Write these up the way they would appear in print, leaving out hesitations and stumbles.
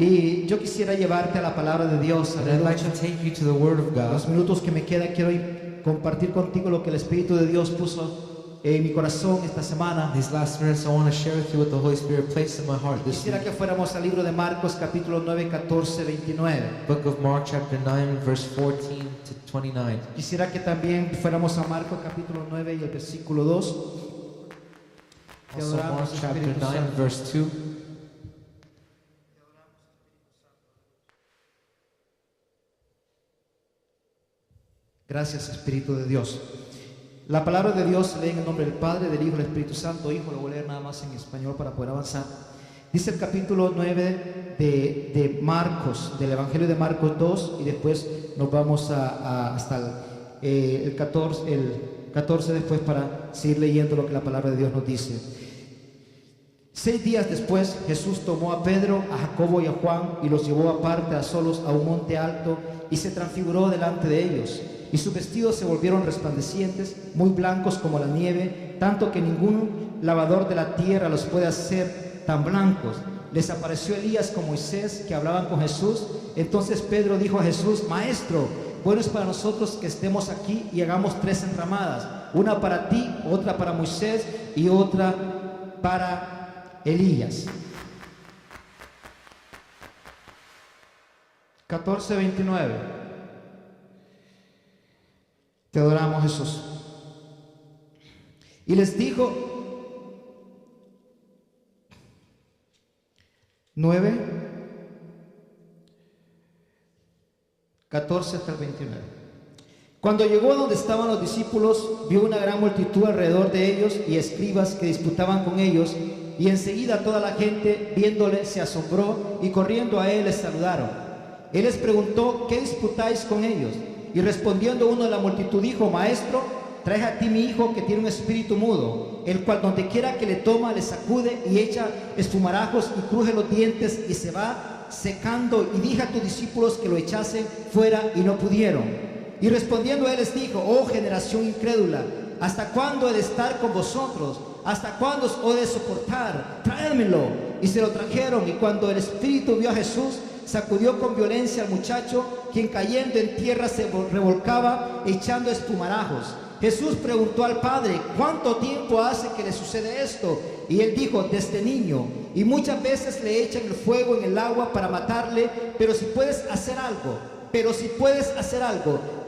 Y yo quisiera llevarte a la palabra de Dios. And I'd like to take you to the Word of Los God. minutos que me quedan quiero compartir contigo lo que el Espíritu de Dios puso en mi corazón esta semana. These last minutes, I want to share with you what the Holy Spirit placed in my heart this Quisiera week. que fuéramos al libro de Marcos capítulo 9, 14, 29. Book of Mark, chapter 9, verse 14 to 29. Quisiera que también fuéramos a Marcos capítulo 9 y el versículo 2. Te Also, Mark, adoramos, chapter Espíritu 9, Santo. verse 2. Gracias, Espíritu de Dios. La palabra de Dios se lee en el nombre del Padre, del Hijo y del Espíritu Santo. Hijo, lo voy a leer nada más en español para poder avanzar. Dice el capítulo 9 de Marcos, del Evangelio de Marcos 2, y después nos vamos hasta el 14 después para seguir leyendo lo que la palabra de Dios nos dice. 6 días después, Jesús tomó a Pedro, a Jacobo y a Juan y los llevó aparte a solos a un monte alto y se transfiguró delante de ellos. Y sus vestidos se volvieron resplandecientes, muy blancos como la nieve, tanto que ningún lavador de la tierra los puede hacer tan blancos. Les apareció Elías con Moisés, que hablaban con Jesús. Entonces Pedro dijo a Jesús: Maestro, bueno es para nosotros que estemos aquí y hagamos 3 enramadas, una para ti, otra para Moisés y otra para Elías. 14:29. Te adoramos, Jesús. Y les dijo, 9, 14 hasta el 29. Cuando llegó a donde estaban los discípulos, vio una gran multitud alrededor de ellos y escribas que disputaban con ellos, y enseguida toda la gente, viéndole, se asombró y corriendo a él les saludaron. Él les preguntó: ¿qué disputáis con ellos? Y respondiendo uno de la multitud dijo: Maestro, trae a ti mi hijo que tiene un espíritu mudo, el cual donde quiera que le toma le sacude y echa espumarajos y cruje los dientes y se va secando. Y dije a tus discípulos que lo echasen fuera y no pudieron. Y respondiendo él les dijo: oh generación incrédula, ¿hasta cuándo he de estar con vosotros? ¿Hasta cuándo os he de soportar? Tráemelo. Y se lo trajeron, y cuando el espíritu vio a Jesús, sacudió con violencia al muchacho, quien cayendo en tierra se revolcaba echando espumarajos. Jesús preguntó al padre: ¿cuánto tiempo hace que le sucede esto? Y él dijo: desde niño, y muchas veces le echan el fuego en el agua para matarle, pero si puedes hacer algo,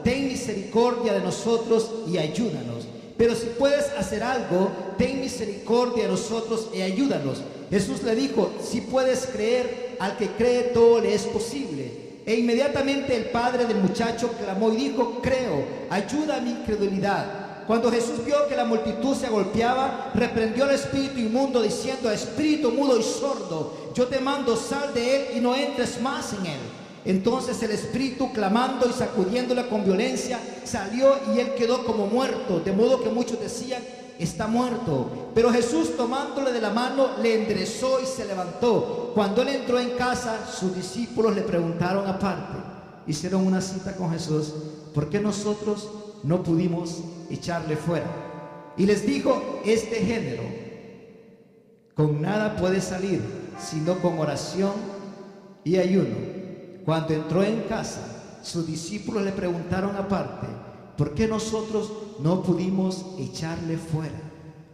ten misericordia de nosotros y ayúdanos. Pero si puedes hacer algo, ten misericordia de nosotros y ayúdanos. Jesús le dijo: si puedes creer, al que cree todo le es posible. E inmediatamente el padre del muchacho clamó y dijo: creo, ayuda a mi incredulidad. Cuando Jesús vio que la multitud se agolpeaba, reprendió al espíritu inmundo diciendo: espíritu mudo y sordo, yo te mando, sal de él y no entres más en él. Entonces el espíritu, clamando y sacudiéndole con violencia, salió y él quedó como muerto, de modo que muchos decían: está muerto. Pero Jesús, tomándole de la mano, le enderezó y se levantó. Cuando él entró en casa, sus discípulos le preguntaron aparte, hicieron una cita con Jesús: ¿por qué nosotros no pudimos echarle fuera? Y les dijo: este género con nada puede salir, sino con oración y ayuno. Cuando entró en casa, sus discípulos le preguntaron aparte: ¿por qué nosotros no pudimos echarle fuera?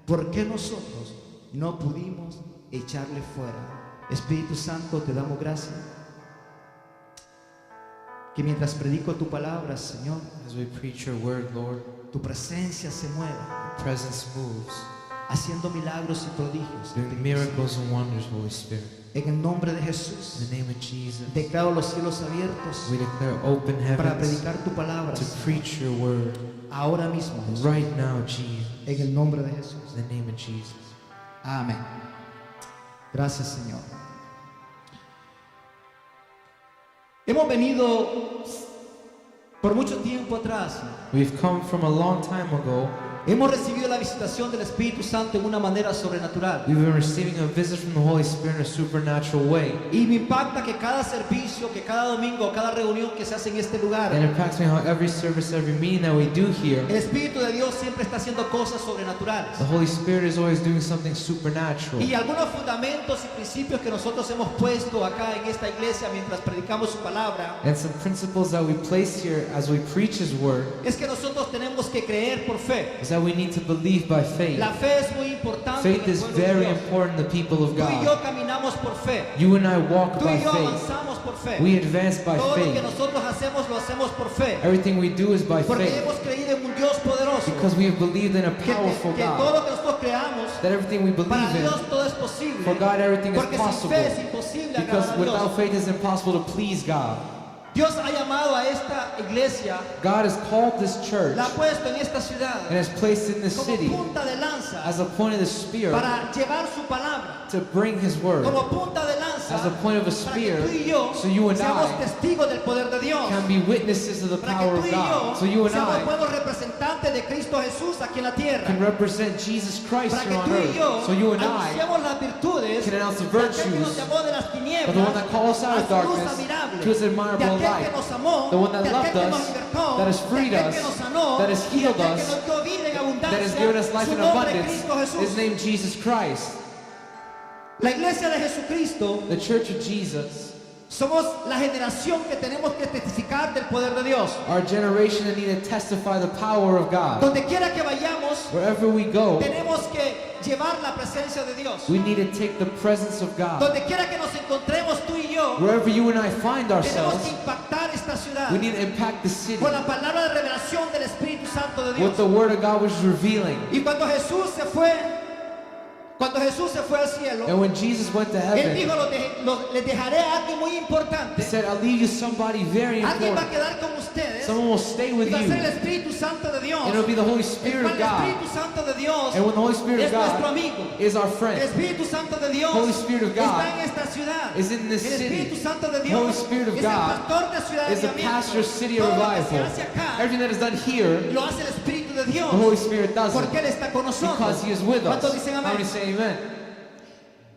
¿Por qué nosotros no pudimos echarle fuera? Espíritu Santo, te damos gracias que mientras predico tu palabra, Señor, As we preach your word, Lord, tu presencia se mueva, your presence moves, haciendo milagros y prodigios. doing miracles and wonders, Holy Spirit. En el nombre de Jesús, In the name of Jesus, declaro los cielos abiertos we declare open para heavens predicar tu palabra to preach your word. ahora mismo, Jesús. Right now, Jesus. En el nombre de Jesús. In the name of Jesus. Amén. Gracias, Señor. Hemos venido por mucho tiempo atrás. We've come from a long time ago. Hemos recibido la visitación del Espíritu Santo en una manera sobrenatural. We've been receiving a visit from the Holy Spirit in a supernatural way. Y me impacta que cada servicio, que cada domingo, cada reunión que se hace en este lugar, And it impacts me how every service, every meeting that we do here, el Espíritu de Dios siempre está haciendo cosas sobrenaturales. the Holy Spirit is always doing something supernatural. Y algunos fundamentos y principios que nosotros hemos puesto acá en esta iglesia mientras predicamos su palabra, And some principles that we place here as we preach His Word es que nosotros tenemos que creer por fe. is that we need to believe by faith. La fe es muy importante. Faith en el is pueblo de very Dios. important in the people of Tú y God. yo caminamos por fe. You and I walk Tú by y yo faith. avanzamos por fe. We advance by Todo lo que faith. nosotros hacemos lo hacemos por fe. Everything we do is by Porque faith. hemos creído en un Dios poderoso. Because we have believed in a Que powerful todo God. lo que nosotros creamos, That everything we para believe Dios in, todo es posible. for God everything is Porque sin possible. fe es imposible Because agradar a without Dios. faith it's impossible to please God. Dios ha llamado a esta iglesia, God has called this church la ha puesto en esta ciudad and has placed in this como city punta de lanza as a point of the spear para llevar su palabra, to bring His Word, como punta de lanza as a point of a para que spear, tú y yo so you and seamos I testigos del poder de Dios, can be witnesses of the para power que of tú y yo God. So you and seamos I buenos representantes de Cristo Jesús aquí en la tierra, can represent Jesus Christ para que here on tú y yo earth. So you and I anunciemos las virtudes can announce the de aquel que virtues nos llamó de las of tinieblas the one that called us out a of su luz darkness admirable, to His de admirable aquel que light, nos amó, the one that de loved aquel que nos us, libertó, that has de freed aquel us, que nos sanó, that has y de healed aquel us, que nos dio vida en abundancia. that has given us life Su in nombre, abundance, Cristo Jesús. His name Jesus Christ. La iglesia de Jesucristo The Church of Jesus, somos la generación que tenemos que testificar del poder de Dios. our generation that need to testify the power of God. Donde quiera que vayamos, Wherever we go, tenemos que llevar la presencia de Dios. we need to take the presence of God. Donde quiera que nos encontremos tú y yo, Wherever you and I find tenemos ourselves, que impactar esta ciudad we need to impact the city con la palabra de revelación del Espíritu Santo de with Dios. the Word of God which is revealing. Y cuando Jesús se fue al cielo, And when Jesus went to Él heaven, dijo, les dejaré a alguien muy He importante. said, I'll leave you somebody very Alguien va a important. quedar con ustedes. Someone will stay with Y va a you. ser el And Espíritu Santo de Dios. it'll be the Holy El Spirit cual of el God. Espíritu Santo de Dios And when the Holy Spirit es of nuestro God amigo. is our El friend, Espíritu Santo de Dios Holy Spirit of God está en esta ciudad. is in this El Espíritu city. Santo de Holy Dios Spirit of es God el pastor de Ciudad de is the Avivamiento. pastor of City of Todo lo que se Revival. hace acá Everything that is done here, lo hace el Espíritu de Dios. the Holy Spirit does Porque it Él está con nosotros. because He is with us. ¿Cuántos dicen How many amén? say amen?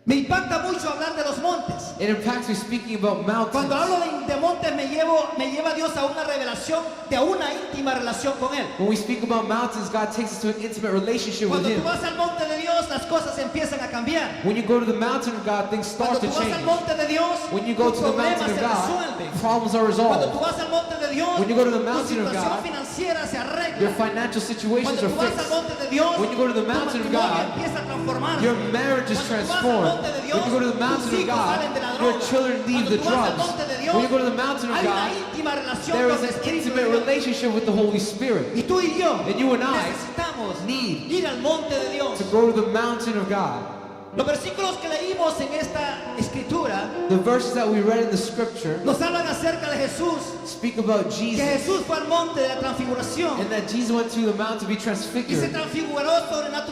Me impacta mucho hablar de los montes. It impacts me speaking about Cuando mountains. hablo de montes me lleva Dios a una revelación, de una íntima relación con Él. When we speak about mountains, God takes us to an intimate relationship with Cuando tú Him. vas al monte de Dios, las cosas empiezan a cambiar. When you go to the mountain of God, things Cuando start to tú vas al change. monte de Dios, When you go tus to the problemas mountain of se God, resuelven. problems are Cuando tú resolved. vas al monte de Dios, When you go to the tu mountain of situación God, financiera se arregla. Your financial situations Cuando are tú vas al fixed. monte de Dios, When you go to the tu mountain of matrimonio God, empieza a transformarse. your marriage is Cuando tú vas al transformed. monte de Dios, When you go to the tus mountain of hijos God, salen de la your droga. children leave Cuando the tú vas al drugs. monte de Dios, When you go to the mountain of hay una God, íntima relación there con is el an Espíritu intimate de Dios. relationship with the Holy Spirit. Y tú y yo And you and I necesitamos need ir al monte de Dios. to go to the mountain of God. Los versículos que leímos en esta escritura The verses that we read in the scripture nos hablan acerca de Jesús, speak about que Jesus Jesús fue al monte de la transfiguración and that Jesus went to the mountain to be y se transfigured transfiguró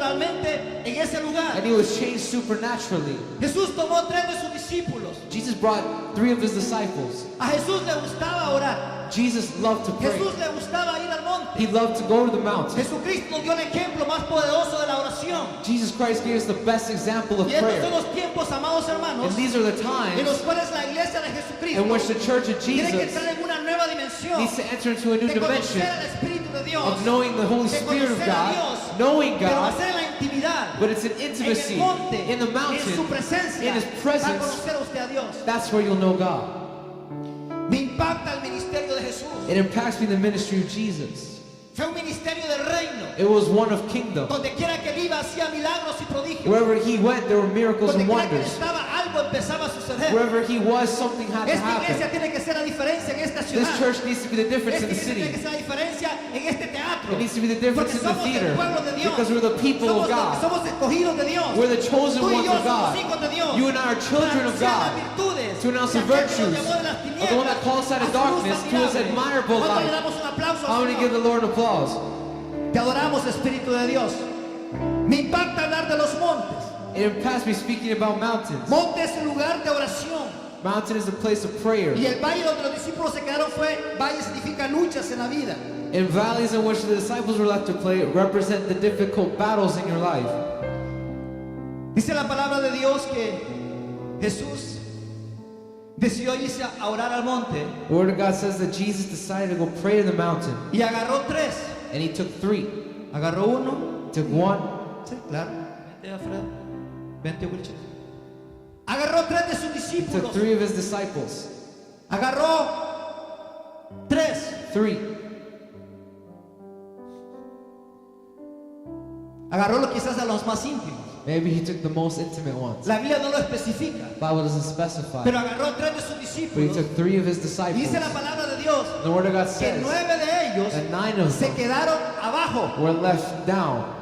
sobrenaturalmente en ese lugar. and He was changed supernaturally. Jesús tomó 3 de sus discípulos. Jesus brought 3 of His disciples. A Jesús le gustaba orar. Jesus loved to pray. Jesús le gustaba ir al monte. He loved to go to the mountain. Jesucristo nos dio el ejemplo más poderoso de la oración. Jesus Christ gave us the best example of Y estos son prayer. los tiempos, amados hermanos, And these are the en times los cuales la iglesia de Jesucristo in which the church of tiene que Jesus entrar en una nueva dimensión needs to enter into a new de conocer dimension al Espíritu de Dios, of knowing the Holy de Spirit of conocer a God, Dios, knowing pero God, hacer la intimidad but it's an en intimacy el monte, in the en su mountain. presencia, in His va a presence. conocer a usted a Dios. That's where you'll know God. Me impacta el ministerio de Jesús. It impacts me the ministry of Jesus. Fue un ministerio del reino. It was one of kingdom. Donde quiera que él iba hacía milagros y prodigios. Wherever He went, there were miracles Donde and quiera que él wonders. estaba, algo empezaba a suceder. Wherever He was, something had to Esta iglesia happen. tiene que ser la diferencia en esta This ciudad. church needs to be the difference Esta in the iglesia tiene que city. ser la diferencia en este teatro. It needs to be the difference Porque in the somos el theater. pueblo de Dios. Because we're the people somos, of God. somos escogidos de Dios. We're the chosen Tú y ones yo of somos God. hijos de Dios. You and I are children of Para anunciar God. las virtudes To announce the de aquel que nos virtues llamó de las of the one that calls us out of tinieblas a su luz darkness to His admirable. admirable ¿Cuánto le light. damos un aplauso How al many Señor? give the Lord applause? Te adoramos, Espíritu de Dios. Me impacta hablar de los montes. It impacts me speaking about mountains. Monte es un lugar de oración. Mountain is the place of prayer. Y el valle donde los discípulos se quedaron fue, valle significa luchas en la vida. And valleys in which the disciples were left to play represent the difficult battles in your life. Dice la palabra de Dios que Jesús decidió irse a orar al monte The Word of God says that Jesus decided to go pray to the mountain, y agarró tres. and he took 3. Agarró uno. Took 1, Sí, claro. Vente, Alfredo. Vente, Wilson. Agarró tres de sus he took discípulos. 3 of his disciples. Agarró tres. 3. Agarró quizás a los más íntimos. Maybe he took the most intimate ones. La Biblia no lo especifica. The Bible doesn't specify. Pero agarró tres de sus But he discípulos. took 3 of his disciples. Dice la palabra de Dios The Word of God que says 9 de ellos that 9 of se them quedaron abajo. were left down.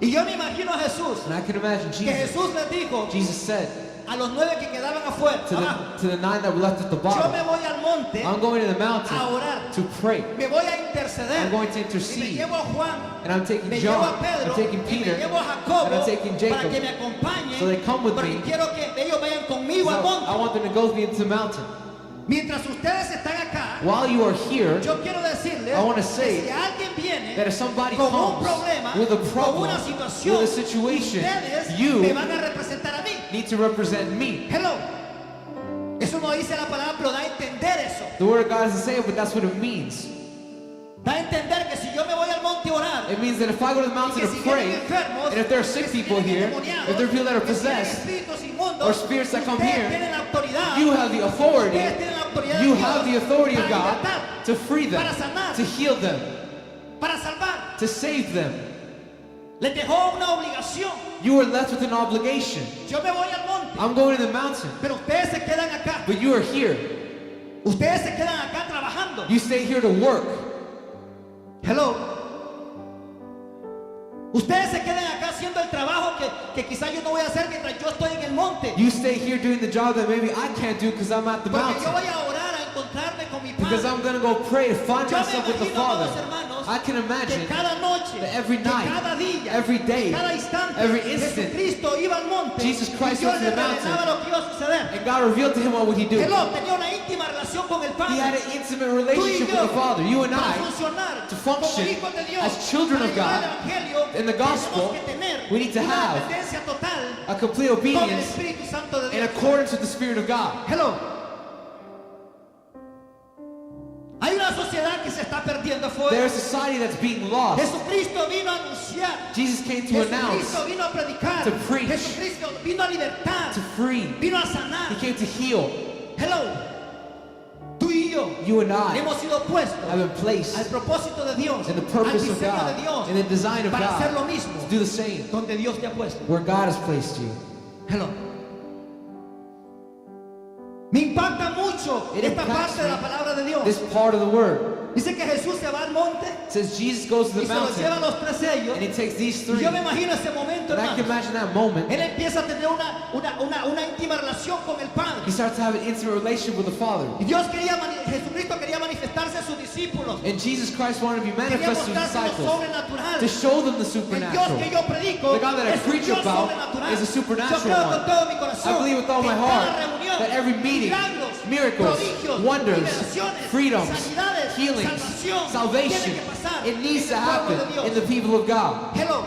Y yo me imagino a Jesús, And I can imagine que Jesus. Jesús les dijo Jesus said a los 9 que quedaban afuera, abajo, to the 9 that were left at the yo bottom, me voy al monte I'm going to the mountain a orar, to pray. me voy a interceder, I'm going to y me intercede. llevo a Juan, And I'm taking me llevo a John, Pedro, I'm taking y Peter, me llevo a Jacobo, and I'm taking para Jacob. que me acompañen, So they come with porque me. quiero que ellos vayan conmigo So al monte. I want them to go with me into the mountain. Mientras ustedes están acá, While you are here, yo quiero decirles I wanna que say si alguien viene that if somebody con un comes problema, with a con problem, una situación, with a situation, ustedes you me van a representar a mí. need to represent me. Hello. Eso no dice la palabra, pero da a entender eso. The Word of God doesn't say it, but that's what it means. Da a entender que si yo me voy al monte a orar, It means that if I go to the y mountain que to si pray, vienen enfermos, and if there are que sick si people vienen here, endemoniados, if there are people that are que si vienen possessed, espíritus inmundos, or spirits that come ustedes here, tienen la autoridad, you have the authority, ustedes tienen la autoridad de you Dios have the authority of para God libertar, to free them, para sanar, to heal them, para salvar. to save them. Les dejó una obligación. You are left with an obligation. Yo me voy al monte, I'm going to the mountain, pero ustedes se quedan acá. but you are here. Ustedes se quedan acá trabajando. You stay here to work. Hello. Ustedes se quedan acá haciendo el trabajo que quizás yo no voy a hacer mientras yo estoy en el monte. You stay here doing the job that maybe I can't do because I'm at the Porque yo mountain. voy a orar a encontrarme con mi Because Padre. I'm going to go pray and find Yo me myself with the imagino, Father. amados hermanos, I can que imagine cada noche, that every que night, cada día, every day, que cada instante, every instant, Jesucristo iba al monte Jesus Christ y Dios went to le the mountain. revelaba lo que iba a suceder. and God revealed to him what would he do. Hello, tenía una íntima relación con el Padre. He had an intimate Tú y relationship yo, with the Father. You and para I, funcionar to function como hijos de Dios, as children para of llevar God, el evangelio, in the gospel, tenemos que tener we need to una have dependencia total a complete con el obedience Espíritu Santo de in Dios. accordance with the Spirit of God. Hello. Hay una sociedad que se está perdiendo afuera. There's a society that's being lost. Jesucristo vino a anunciar. Jesus came to announce, Jesucristo vino a predicar. to preach, Jesucristo vino a libertar. to free. Vino a He sanar. came to heal. Hello. Tú y yo You and I hemos sido puestos have been al placed propósito de Dios, in the al purpose of diseño God, de Dios, in the design of para hacer lo God, mismo to do the same donde Dios te ha puesto. where God has placed you. Hello. Me impacta mucho It esta impacts parte de la me. palabra de Dios. This part of the word Dice que Jesús se va al monte says Jesus goes to y the se los lleva a mountain los tres sellos. and he takes these Y 3. yo me imagino ese momento, And I can hermano. imagine that moment. Él empieza a tener una íntima relación con el Padre. He starts to have an intimate relationship with the Father. Y Jesucristo quería manifestarse a sus discípulos. And Jesus Christ wanted to be Quería manifest to his mostrarse lo disciples, sobrenatural. to show them the El Dios supernatural. que yo predico The God that I es un preach Dios about sobrenatural. is a Yo supernatural creo con one. todo mi corazón I believe with all que my en heart cada reunión, that every meeting, milagros, miracles, prodigios, wonders, liberaciones, freedoms, sanidades, healings, salvación, salvation, tiene que pasar it needs to en el pueblo happen de Dios. in the people of God. Hello.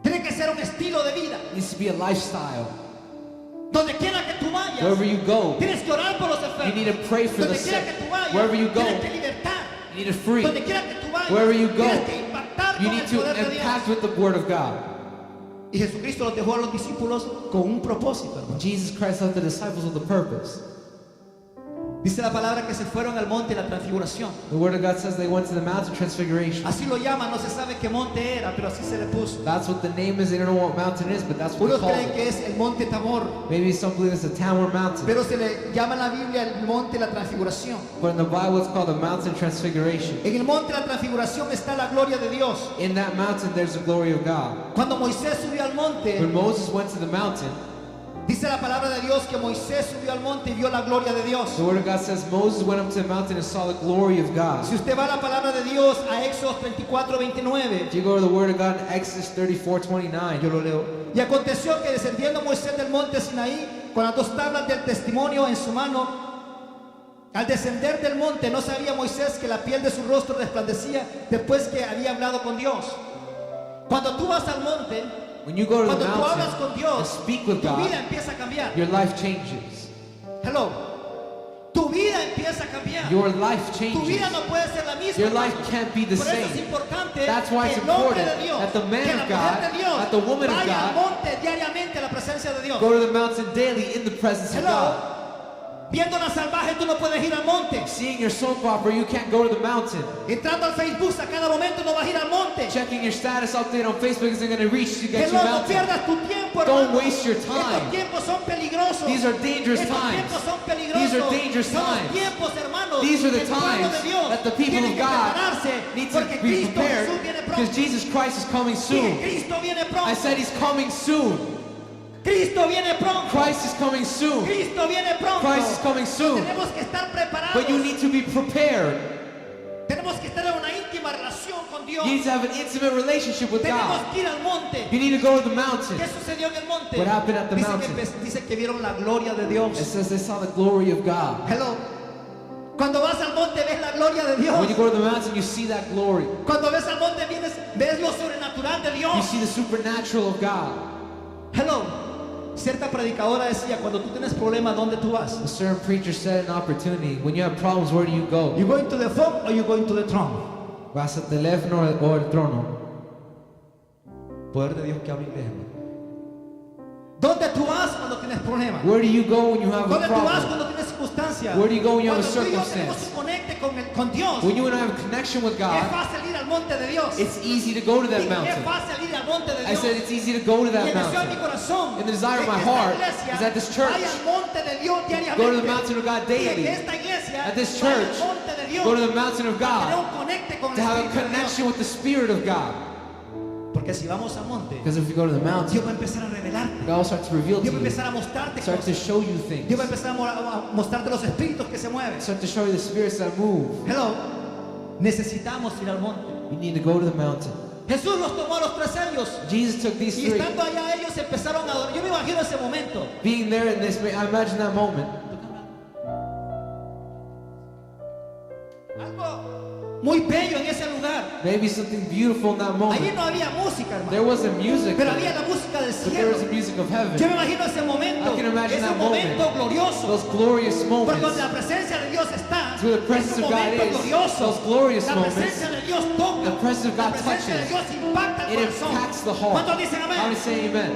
Tiene que ser un estilo de vida. It needs to be a lifestyle. Donde quiera que tú vayas, Wherever you go, tienes que orar por los you enfermos. need to pray for the Donde quiera sick. que tú vayas, Wherever you go, tienes que libertar. you need to free. Donde quiera que tú vayas, Wherever you go, tienes que impactar you con need el to poder de Dios. impact with the word of God. Y Jesucristo los dejó a los discípulos con un propósito, hermano. Jesus Christ left the disciples with a purpose. Dice la palabra que se fueron al monte de la transfiguración. The word of God says they went to the mountain transfiguration. Así lo llaman, no se sabe qué monte era, pero así se le puso. That's what the name is. They don't know what mountain is, but that's what they Unos call creen it. que es el monte Tabor, Maybe some believe it's the Tabor mountain, pero se le llama en la Biblia el monte de la transfiguración. but in the Bible it's called the mountain transfiguration. En el monte de la transfiguración está la gloria de Dios. In that mountain there's the glory of God. Cuando Moisés subió al monte, When Moses went to the mountain, dice la palabra de Dios que Moisés subió al monte y vio la gloria de Dios. the word of God says Moses went up to the mountain and saw the glory of God. Si usted va a la palabra de Dios a Éxodo 34:29, If you go to the word of God in Exodus 34:29, yo lo leo. Y aconteció que descendiendo Moisés del monte Sinaí con las 2 tablas del testimonio en su mano, al descender del monte no sabía Moisés que la piel de su rostro resplandecía después que había hablado con Dios. Cuando tú vas al monte, When you go to the cuando tú hablas con mountain and Dios, speak with tu God, vida empieza a cambiar. your life changes. Hello. Tu vida empieza a cambiar. Your life Tu vida changes. no puede ser la misma. Your life can't be the Por eso es same. importante That's why que it's el hombre important de Dios, that the man que la of mujer God, de Dios that the woman of vaya al God monte diariamente a la presencia de Dios. go to the mountain daily in the presence of God. Hello. Viendo la salvaje tú no puedes ir al monte. Seeing your soap opera, you can't go to the mountain. Entrando al Facebook a cada momento no vas a ir al monte. Checking your status update on Facebook isn't going to reach to get you Hello, no mountain. pierdas tu tiempo, Don't hermano. waste your time. Estos tiempos son peligrosos. These are dangerous Estos times. tiempos son peligrosos. These are dangerous Son los times. tiempos, hermanos. These are the que el pueblo times de Dios that the people tiene of que God prepararse, need to porque be Cristo prepared Jesús viene because pronto. Jesus Christ is coming Dije, soon. Cristo viene pronto. I said he's coming soon. Cristo viene pronto. Christ is coming soon. Cristo viene pronto. Christ is coming soon. Tenemos que estar preparados. But you need to be prepared. Tenemos que estar en una íntima relación con Dios. You need to have an intimate relationship with Tenemos God. que ir al monte. You need to go to the mountain. ¿Qué sucedió en el monte? What happened at the dice, mountain? dice que vieron la gloria de Dios. It says they saw the glory of God. Hello. Cuando vas al monte ves la gloria de Dios. When you go to the mountain, you see that glory. Cuando ves al monte ves lo sobrenatural de You Dios. see the supernatural of God. Hello. Cierta predicadora decía, cuando tú tienes problemas, ¿dónde tú vas? A certain preacher said an opportunity. When you have problems, where do you go? You going to the phone or you going to the throne? ¿Vas al teléfono o al trono? Poder de Dios que habla inglés, hermano. ¿Dónde tú vas cuando tienes problemas? Where do you go when you have a ¿Dónde tú vas problem? cuando tienes circunstancias? Where do you go when you have a Cuando tú y yo circumstance? tenemos un conecte con Dios, When you and I have a connection with es God, fácil ir al monte de Dios. it's easy to go to that Es mountain. fácil ir al monte de I Dios. said it's easy to go to Y that el deseo de mi mountain. corazón And the desire of es my que esta heart iglesia is that this church vaya al monte de Dios diariamente. go to the mountain of God Y daily. que esta iglesia At this vaya church, al monte de Dios go to the mountain of para tener God, un conecte con to el have a Espíritu de Dios. connection with the Spirit of God. Porque si vamos al monte, Because if you go to the mountain, Dios va a empezar a revelarte. God will start to reveal to Dios va a you, empezar a mostrarte start to cosas. show you Dios things, va a empezar a mostrarte los espíritus que se mueven. start to show you the spirits that move. Hello. Necesitamos ir al monte. You need to go to the mountain. Jesús los tomó a los 3 años. Jesus took these Y three. estando allá ellos empezaron a adorar. Yo me imagino ese momento. Being there in this, I imagine that moment. Algo muy bello en ese lugar. Maybe something beautiful in that Allí moment. no había música, There hermano. wasn't music, Pero there, había la música del but there was the cielo. music of Yo heaven. me imagino ese momento. I can imagine Ese that momento moment. glorioso. Those glorious Porque moments. donde la presencia de Dios está. It's where the presence es un of God momento is. glorioso. Those glorious La moments. presencia de Dios toca. The presence of La God presencia de touches. Dios impacta el It corazón. impacts the heart. ¿Cuántos dicen How amén? to say amen?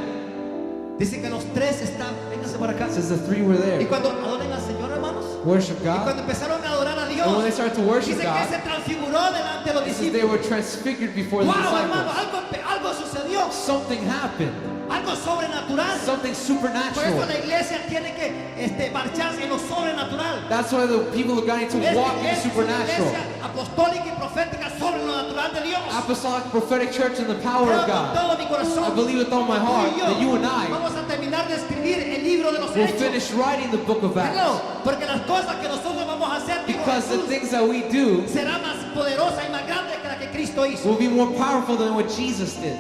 Dice que los 3 están. Vénganse para acá. It says the three were Y there. cuando adoren al Señor, hermanos. Worship Y cuando God. empezaron a adorar a Dios. And when they started to worship Dice que God, se transfiguró delante de los it says they discípulos. were transfigured before the Wow, hermano, disciples. algo sucedió. Something happened. Algo sobrenatural. Something Por eso supernatural. la iglesia tiene que marcharse en lo sobrenatural. That's why the people of God need to Esta walk in the iglesia es una supernatural. iglesia apostólica y profética sobre lo natural de Dios. Apostolic prophetic church and the power Creo of con God. todo mi corazón. I believe with all my Tú heart y yo that you and I vamos a terminar de escribir el libro de los will hechos. finish writing the book of Acts. No, porque las cosas que nosotros vamos a hacer, dijo Because the Jesús, things that we do será más poderosa y más grande que la que Cristo hizo. will be more powerful than what Jesus did.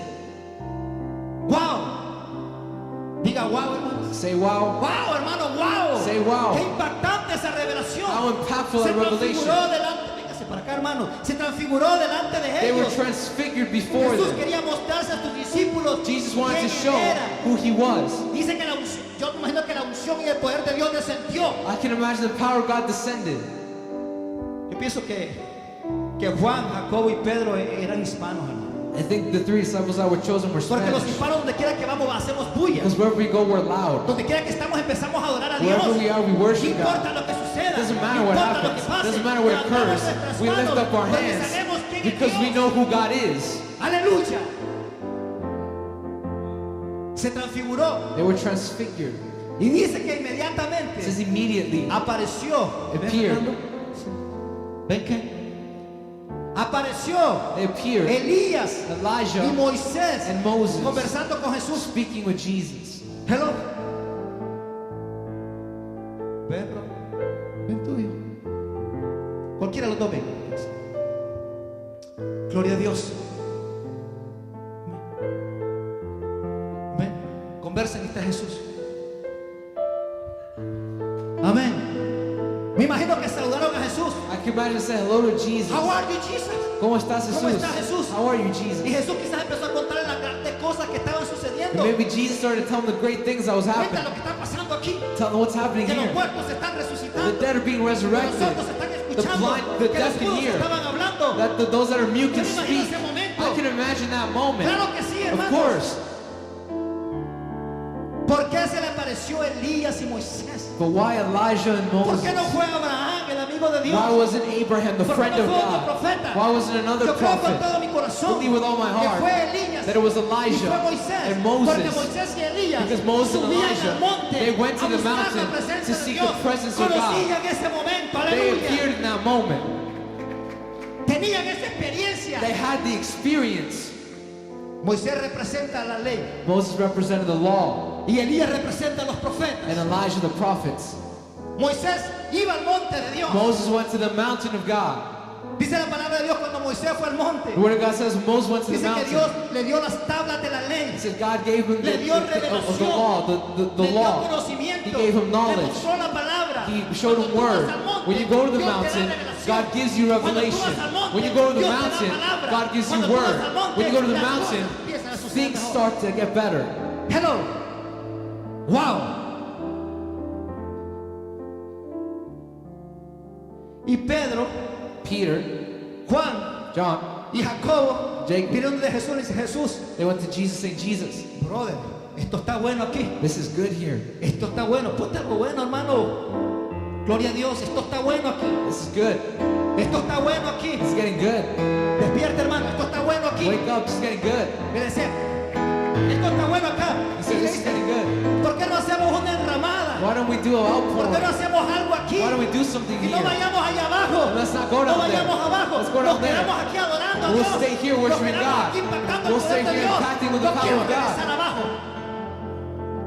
Wow. Diga wow, hermano. Say wow. Wow, hermano, wow. Say wow. Qué impactante esa revelación. How impactful Se that revelation. transfiguró delante, véngase para acá, hermano. Se transfiguró delante de They were ellos. transfigured before Jesús them. quería mostrarse a sus discípulos Jesus wanted quién to show él era. who he was. Dice que la unción, yo me imagino que la unción y el poder de Dios descendió. I can imagine the power of God descended. Yo pienso que Juan, Jacobo y Pedro eran hispanos, hermano. I think the three disciples that were chosen were Porque los Spanish. hispanos donde quiera que vamos hacemos bulla. Because wherever we go, we're loud. Donde quiera que estamos empezamos a adorar a Dios. Wherever we are, we No worship importa God. lo que suceda. Doesn't No matter what importa lo que happens. pase. Doesn't matter what Levantamos occurs. nuestras We lift manos up our porque hands sabemos quién es because we Dios. know who God is. Aleluya. Se transfiguró. They were transfigured. Y dice que It inmediatamente says immediately apareció. ¿Ven, appeared. Fernando? ¿Ven qué? Apareció They appeared. Elías y Elijah Moisés and Moses conversando con Jesús. speaking with Jesus. Hello. Ven, bro. Ven tú, hijo. Cualquiera de los dos ven. Gloria a Dios. Ven. fuerza en este Jesús. Amén. Me imagino que saludaron a Jesús. I can imagine saying hello to Jesus. How are you, Jesus? ¿Cómo estás, Jesús? ¿Cómo está Jesús? How are you, Y Jesus? Jesús quizás empezó a contarle las grandes cosas que estaban And sucediendo. maybe Jesus started telling the great things that was Cuenta happening. lo que está pasando aquí. Tell them what's happening Que los here. muertos están The resucitando. dead are being Que los resurrected. sordos están The escuchando. blind, the Que los deaf can mudos hear. estaban hablando. That those that are mute Yo can me imagino speak. ese momento. I can imagine that moment. Claro que sí, Of hermanos. course. ¿Por qué se le apareció Elías y Moisés? But why Elijah and ¿Por Moses? qué no fue Abraham, el amigo de Dios? Why wasn't Abraham the ¿Por qué friend no of fue otro God? profeta? Why wasn't another Yo creo con prophet? todo mi corazón Believe with all my que heart fue Elías that it was y fue Elijah Moisés. and Porque Moses. Moisés y Elías Because Moses and subían Elijah, al monte they went to a the buscar mountain la presencia to de seek Dios. the presence of God. Conocían ese momento, They aleluya. appeared in that moment. Tenían esa experiencia. They had the experience. Moisés representa la ley Moses represented the law y Elías representa a los profetas. and Elijah the prophets. Moisés iba al monte de Dios. Moses went to the mountain of God. Dice la palabra de Dios cuando Moisés fue al monte. The word of God says Moses went to the Dice que mountain. Dios le dio las tablas de la ley. He said God gave him Le dio of the revelación. law, the Le dio law. conocimiento. He gave him Le knowledge. mostró la palabra. He showed him Cuando tú vas word. al monte, When you go to the Dios te da mountain, revelación. God gives you Cuando tú revelation. vas al monte, When you go to the Dios te da mountain, palabra. God gives you Cuando tú vas word. al monte, When you go to the las mountain, cosas empiezan a suceder things mejor. start to get better. Hello. Wow. Y Pedro, Peter, Juan John, y Jacobo Jacob. vinieron de Jesús y dice Jesús, they went to Jesus saying, Jesus, brother, esto está bueno aquí. this is good here. Esto está bueno. Ponte algo bueno, hermano. Gloria a Dios. Esto está bueno aquí. This is good. Esto está bueno aquí. This is getting good. Despierta, hermano. Esto está bueno aquí. Wake up, this is getting good. Le decía, esto está bueno acá. He Y said, le this is dice, getting good. ¿por qué no hacemos una enramada? Why don't we do an ¿Por qué no outpouring? hacemos algo aquí? Why don't we do something Y no here? vayamos allá abajo. Let's not go No down there. vayamos abajo. Let's go Nos down there. quedamos aquí adorando a We'll Dios. stay here Nos worshiping quedamos God. aquí impactando We'll el stay poder de here Dios. impacting with the No power quiero of God. regresar abajo.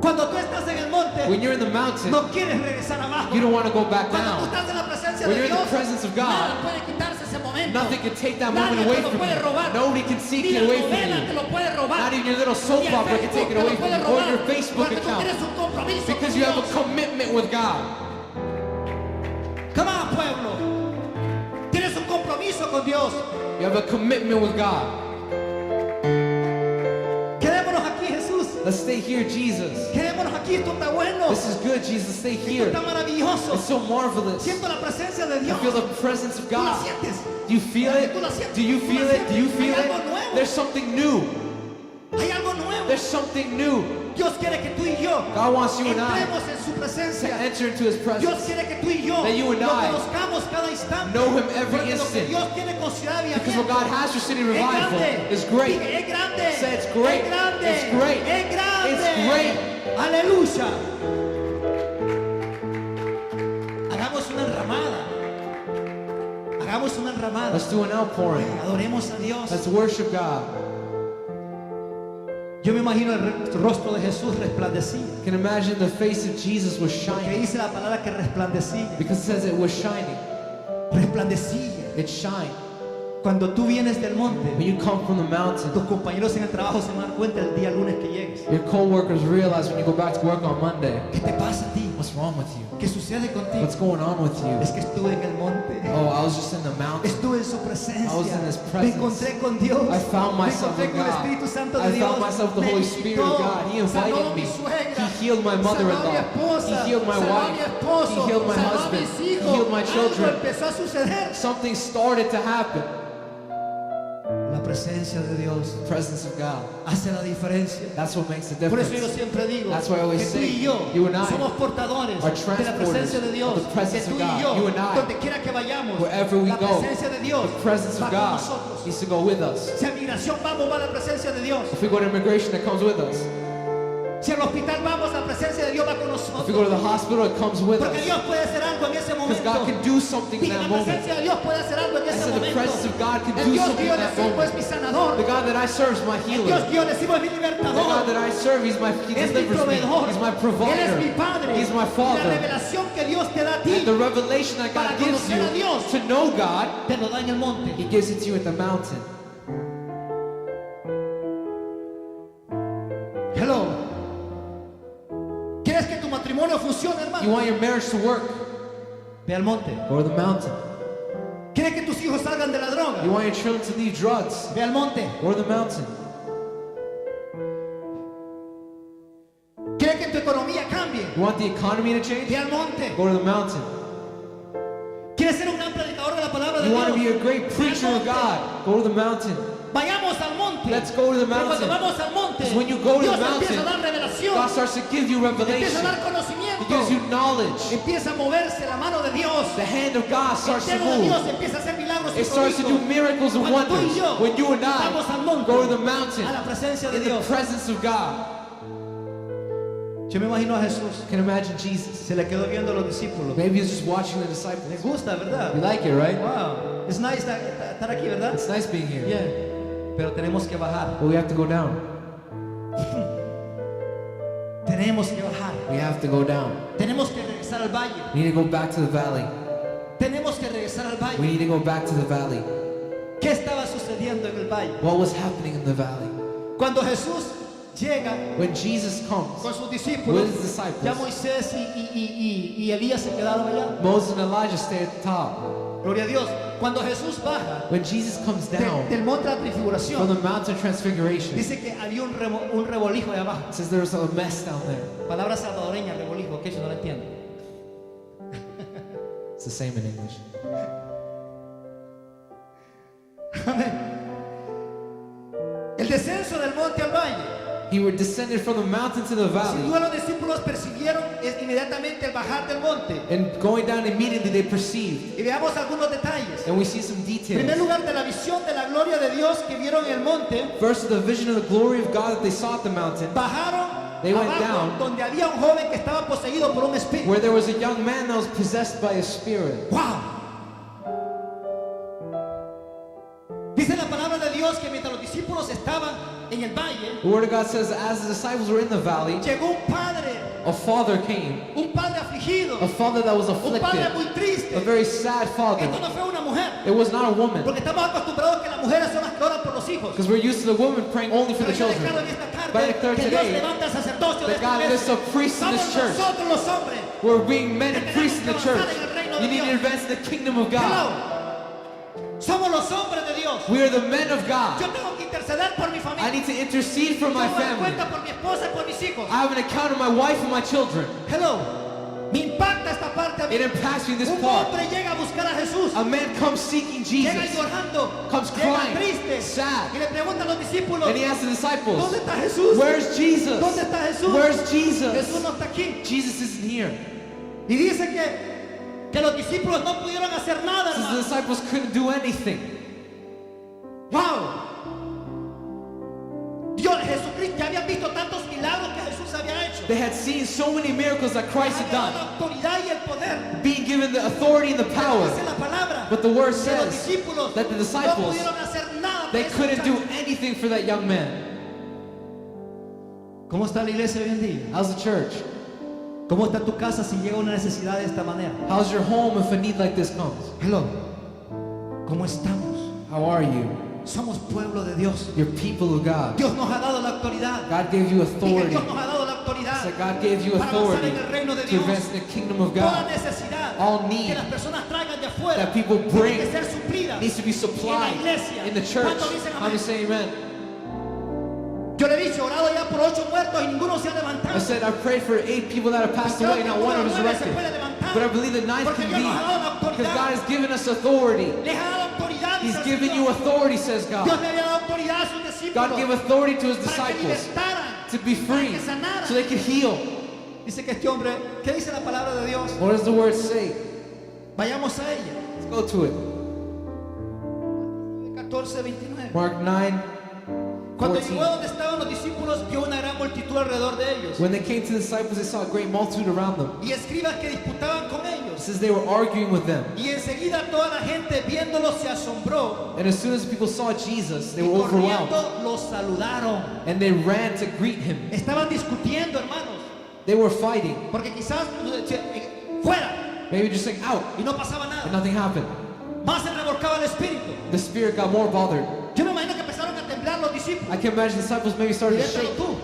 Cuando tú estás en el monte, When you're in the mountain, no quieres regresar abajo. you don't want to go back Cuando tú down. estás en la presencia When de you're in Dios, the presence of God, nada puede quitarse ese momento. Nothing can take that Nadie moment away te lo from puede you. robar. Nobody can seek Ni it la away from novela you. te lo puede robar. Not even your little soap Ni el opera can Facebook take it te lo away from puede you. Or robar. your Facebook Porque tú account. tienes un compromiso Because con you have a Dios. commitment with God. Come on, pueblo. Tienes un compromiso con Dios. You have a commitment with God. Quedémonos aquí, Jesús. Let's stay here, Jesus. Quedémonos aquí. Esto está bueno. This is good, Jesus. Stay Esto here. está maravilloso. It's so marvelous. Siento la presencia de I Dios. feel the presence of Tú la God. sientes. Do you feel it? Tú la sientes. Do you Tú feel la it? Do you sientes. feel Hay algo it? nuevo. There's something new. Hay algo nuevo. There's something new. Dios quiere que tú y yo God wants you and I entremos en su to presencia. enter into His Dios presence. quiere que tú y yo That you and lo I conozcamos cada instante. know Him every Porque lo que instant. Dios tiene con Ciudad Because Avivamiento what God has for City es Revival grande. is great. Dije, es grande. Say it's great. Es grande. It's great. Es grande. It's great. Aleluya. Hagamos una enramada. Hagamos una enramada. Let's do an outpouring. Adoremos a Dios. Let's worship God. Yo me imagino el rostro de Jesús resplandecía. You can imagine the face of Jesus was Porque shining. dice la palabra que resplandecía. Because it says it was shining. Resplandecía. It shined. Cuando tú vienes del monte, When you come from the mountain, tus compañeros en el trabajo se dan cuenta el día lunes que llegues. your co-workers realize when you go back to work on Monday, ¿Qué te pasa a ti? what's wrong with you? ¿Qué sucede contigo? What's going on with you? Es que estuve en el monte. Oh, I was just in the mountain. Estuve en su presencia. I was in His Me presence. encontré con Dios. I found Me myself encontré in con el God. Espíritu Santo de I Dios. found myself the Me Holy Spirit of visitó. God. He Sanó invited a mi me. suegra. He healed my Sanó a mi mother-in-law. esposa. He healed my Sanó a mi wife. esposo. He healed my Sanó a husband. mis He hijos. healed my Algo children. empezó a suceder. Something started to happen. La presencia de Dios The presence of God. hace la diferencia. That's what makes the Por eso yo difference. siempre digo That's why I always que tú say, y yo you and I somos portadores are de la presencia de transporters Dios. of the presence Que tú of y God. yo, You and I, donde quiera que vayamos, wherever we la go, presencia de Dios The presence va of con God nosotros. needs to go with us. Si a migración vamos, va la presencia de Dios. If we go to immigration, it comes with us. Si al hospital vamos, la presencia de Dios va con If we go to nosotros. the hospital, it comes with Porque us. Dios puede hacer algo en ese Because momento. God can do something in Dije, that la moment. presencia de Dios puede hacer algo en I ese said the momento. presence of God can El do Dios something que yo in le that sirvo es moment. mi sanador. The God that I serve is my El healer. Dios que yo le sirvo es mi The God libertador. that I serve, He Es mi delivers me. proveedor. He's my Él es provider. mi Padre. He's my La Father. revelación que Dios te da a ti And the revelation that para God gives conocer a you Dios to know God, te lo da en el monte. He gives it to you at the mountain. Hello. You want your marriage to work? Ve al monte. Go to the mountain. ¿Quieres que tus hijos salgan de la droga? You want your children to leave drugs? Ve al monte. Go to the mountain. ¿Quieres que tu economía cambie? You want the economy to change? Ve al monte. Go to the mountain. ¿Quieres ser un gran predicador de la palabra de You want to Dios? be a great preacher of God? Go to the mountain. Vayamos al monte. Let's go to the Pero cuando mountain. vamos al monte, Because when you go to Dios the empieza a dar mountain, revelación, God starts to give you empieza a revelation. dar He conocimiento, gives you knowledge. empieza a moverse la mano de Dios. The hand of God El starts to dedo de Dios move. empieza a hacer milagros y It starts to do prodigios. miracles and Cuando tú y wonders. yo When you and vamos al I monte, go to the mountain a la presencia de in the Dios. presence of God. Yo me imagino a Jesús. Can imagine Jesus. Se le quedó viendo a los discípulos. Maybe he's just watching the Les disciples. gusta, ¿verdad? You like it, right? Wow. It's nice estar aquí, ¿verdad? It's nice being here. Yeah. Pero tenemos que bajar. But we have to go down. Tenemos que bajar. We have to go down. Tenemos que regresar al valle. We need to go back to the valley. Tenemos que regresar al We valle. need to go back to the valley. ¿Qué estaba sucediendo en el valle? What was happening in the valley? Cuando Jesús llega When Jesus comes, con sus discípulos, with his disciples, ya Moisés y Elías se quedaron allá. Moses and Elijah stay at the top. Gloria a Dios. Cuando Jesús baja When Jesus comes down del monte de la from transfiguración, the Mount of Transfiguration, it dice que había un rebolijo de abajo. says there was a mess down there. Palabra salvadoreña, rebolijo, que yo no lo entiendo. It's the same in English. Amén. El descenso del monte al valle. He were descended from the mountain to the Sin valley, duda los discípulos percibieron inmediatamente el bajar del monte. and going down immediately they perceived. Y veamos algunos detalles. And we see some En primer details. lugar, de la visión de la gloria de Dios que vieron en el monte, First, the vision of the glory of God that they saw at the mountain, bajaron They went abajo down. donde había un joven que estaba poseído por un espíritu. where there was a young man that was possessed by a spirit. ¡Wow! Dice la palabra de Dios que mientras los discípulos estaban en el valle, The Word of God says, as the disciples were in the valley, llegó un padre, a father came, un padre afligido, a father that was un padre afflicted, muy triste. a very sad father. Esto no fue una mujer, It was not a woman, porque estamos acostumbrados que las mujeres son las que oran por los hijos. because we're used to the woman praying only for Pero the yo children. declaro en esta But I tarde declare que Dios today levanta el sacerdocio de that esta God lifts iglesia. up priests in Somos this church. nosotros los hombres. We're being men and priests in the church. You need to advance in the kingdom of God. Hello. Somos los hombres de Dios. We are the men of God. Yo tengo que interceder por mi I familia. need to intercede for my Tengo que dar family. cuenta por mi esposa y por mis hijos. I have an account of my wife and my children. Hello. Me impacta esta parte a mí. It impacts me this Un part. hombre llega a buscar a Jesús. A man comes seeking Llega Jesus, llorando. comes Llega crying, triste. sad. Y le pregunta a los discípulos, and he asks the disciples, ¿dónde está Jesús? "Where's Jesus? ¿Dónde está Jesús? Where's Jesús Jesus? no está aquí. Jesus isn't here." Y dice que los discípulos no pudieron hacer nada, Says the hermano. disciples couldn't do anything. ¡Wow! Dios, Jesucristo, ya habían visto tantos milagros que Jesús había hecho. They had seen so many miracles that Christ had Había done, la autoridad y el poder. being given the authority and the Pero power. dice la palabra But the word que los says discípulos that the no disciples, pudieron hacer nada they por ese couldn't do muchacho. anything for that young man. ¿Cómo está la iglesia hoy en día? How's the church? ¿Cómo está tu casa si llega una necesidad de esta manera? How's your home if a need like this comes? Hello. ¿Cómo estamos? How are you? Somos pueblo de Dios. You're people of God. Dios nos ha dado la autoridad. God gave you Dije, authority. Dios nos ha dado la autoridad So God gave you para avanzar authority en el reino de to Dios. advance in the kingdom of Toda God. necesidad All need que las personas traigan de afuera that people tiene bring que ser suplida needs to be en la supplied iglesia. in the church. ¿Cuántos dicen How many amén? say amen? Yo le he dicho, orado ya por 8 muertos y ninguno se ha levantado. I said I prayed for 8 people that have passed Creo away, que not uno one de was los 9 se resurrected. puede levantar. But I believe the 9th Porque can Dios nos ha dado la be, because autoridad. God has given us authority. Les ha dado autoridad. He's dice el given Señor. you authority, says Dios God. le había dado autoridad a sus discípulos God gave authority to his para que disciples libertaran, to be para free, que sanaran. so they could heal. Dice que este hombre, ¿qué dice la palabra de Dios? What does the word say? Vayamos a ella. Let's go to it. 14:29. Mark 9. Cuando 14. llegó a donde estaban los discípulos, vio una gran multitud alrededor de ellos When they came to the disciples, they saw a great multitude around them. y escribas que disputaban con It ellos. says they were arguing with them. Y enseguida toda la gente viéndolos se asombró And as soon as people saw Jesus, they y were overwhelmed. corriendo los saludaron. And they ran to greet him. Estaban discutiendo, hermanos, They were fighting. porque quizás fuera Maybe just saying out. y no pasaba And nada. nothing happened. Más se revolcaba el espíritu. The spirit got more bothered. Yo me imagino que empezaron a temblar los discípulos. I can imagine the discipos maybe started to Directalo shake. tú.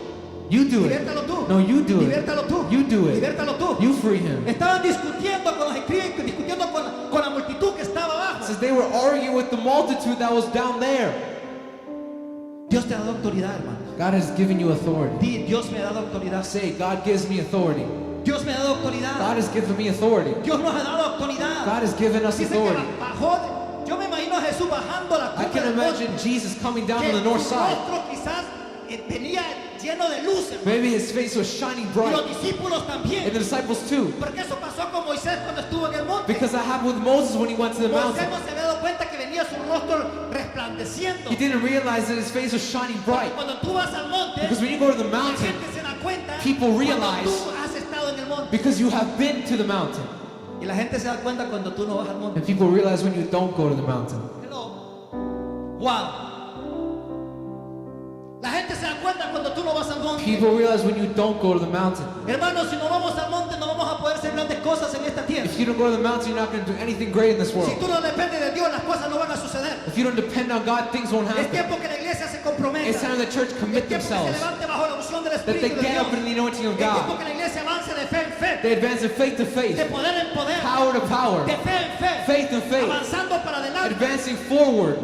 You do it. Libértalo tú. No, you do it. Libértalo tú. You do it. Libértalo tú. You free him. Estaban discutiendo con los escribas, discutiendo con la multitud que estaba It abajo. says they were arguing with the multitude that was down there. Dios te ha dado autoridad, hermano. God has given you authority. Di, Dios me ha dado autoridad. Say, God gives me authority. Dios me ha dado autoridad. God has given me authority. Dios nos ha dado autoridad. God has given us Dice que authority. bajó. Yo me imagino a Jesús bajando la I cumbre can del monte, imagine Jesus coming down que on the north su side. rostro quizás tenía lleno de luz, hermano. Maybe his face was shining Y bright. los discípulos también. And the disciples too. Porque eso pasó con Moisés cuando estuvo en el monte. Because that happened with Moses when he went to the Moisés mountain. no se había dado cuenta que venía su rostro resplandeciendo. He didn't realize that his face was shining bright. Cuando tú vas al monte, Because when you go to the la mountain, gente se da cuenta people cuando realize- tú has estado en el monte. because you have been to the mountain. Y la gente se da cuenta cuando tú no vas al monte. And people realize when you don't go to the mountain. Hello. Wow. La gente se da cuenta cuando tú no vas al monte. People realize when you don't go to the mountain. Hermanos, si no vamos al monte, no vamos a poder hacer grandes cosas en esta tierra. If you don't go to the mountain, you're not going to do anything great in this Si world. tú no dependes de Dios, las cosas no van a suceder. If you don't depend on God, things won't Es happen. tiempo que la iglesia se comprometa. It's time the church Es commit tiempo que se themselves. levante bajo la unción del That they Espíritu de get Dios. up in the anointing of Es tiempo God. que la iglesia avance de fe en fe, They advance in faith to de faith. poder en poder, Power to power. de fe en fe, Faith in faith. avanzando para adelante. Advancing forward.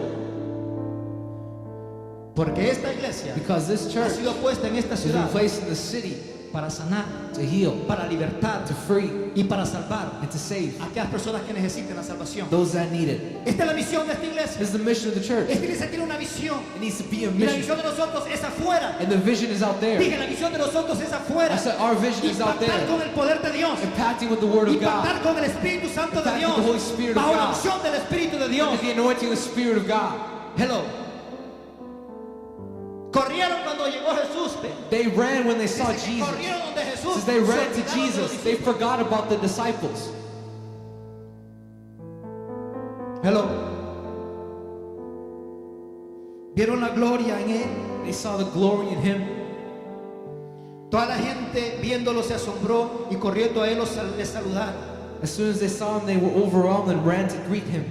Porque esta iglesia Because this ha church sido puesta en esta has been ciudad placed in the city para sanar, to heal, para libertar to free, y para salvar and to save a aquellas personas que necesiten la salvación. those that need it. Esta es la misión de esta iglesia. This is the mission of the church. Esta iglesia tiene una visión It needs to be a y la mission. visión de nosotros es afuera. And the vision is out there. Dije, la visión de nosotros es afuera. I said our vision is out Impactar there. con el poder de Dios. Impacting with the word of God. Impactar con el Espíritu Santo de Impacting Dios. the Holy Spirit of Bajo la God. unción del Espíritu de Dios. With the anointing of the Spirit of God. Hello. Corrieron cuando llegó Jesús. They ran when they saw Dice que Jesus. corrieron donde Jesús. Since they se ran to olvidaron de los Jesus, they discípulos. forgot about the disciples. Hello. Vieron la gloria en él. They saw the glory in him. Toda la gente viéndolo se asombró y corriendo a él les saludaron. As soon as they saw him, they were overwhelmed and ran to greet him.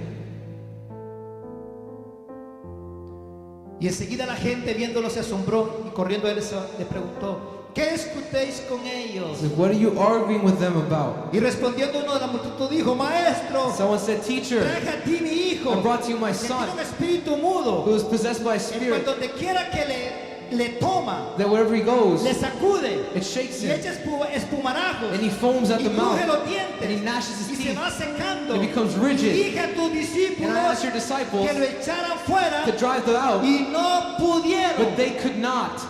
Y enseguida la gente viéndolo se asombró y corriendo a él le preguntó, ¿qué discutéis con ellos? He said, what are you arguing with them about? Y respondiendo uno de la multitud dijo, Maestro, Someone said, Teacher, traje a ti mi hijo, I brought to you my que son, tiene un espíritu who mudo, was possessed by a el cual spirit, donde quiera que le toma, that wherever he goes, le sacude, it shakes y him, echa espumarajos, and he foams at y the mouth, cruje los and he dientes, gnashes y his se teeth, va secando. and he becomes Y rigid. dije a tus And discípulos I asked your disciples que lo echaran fuera to drive them out, y no pudieron. but they could not.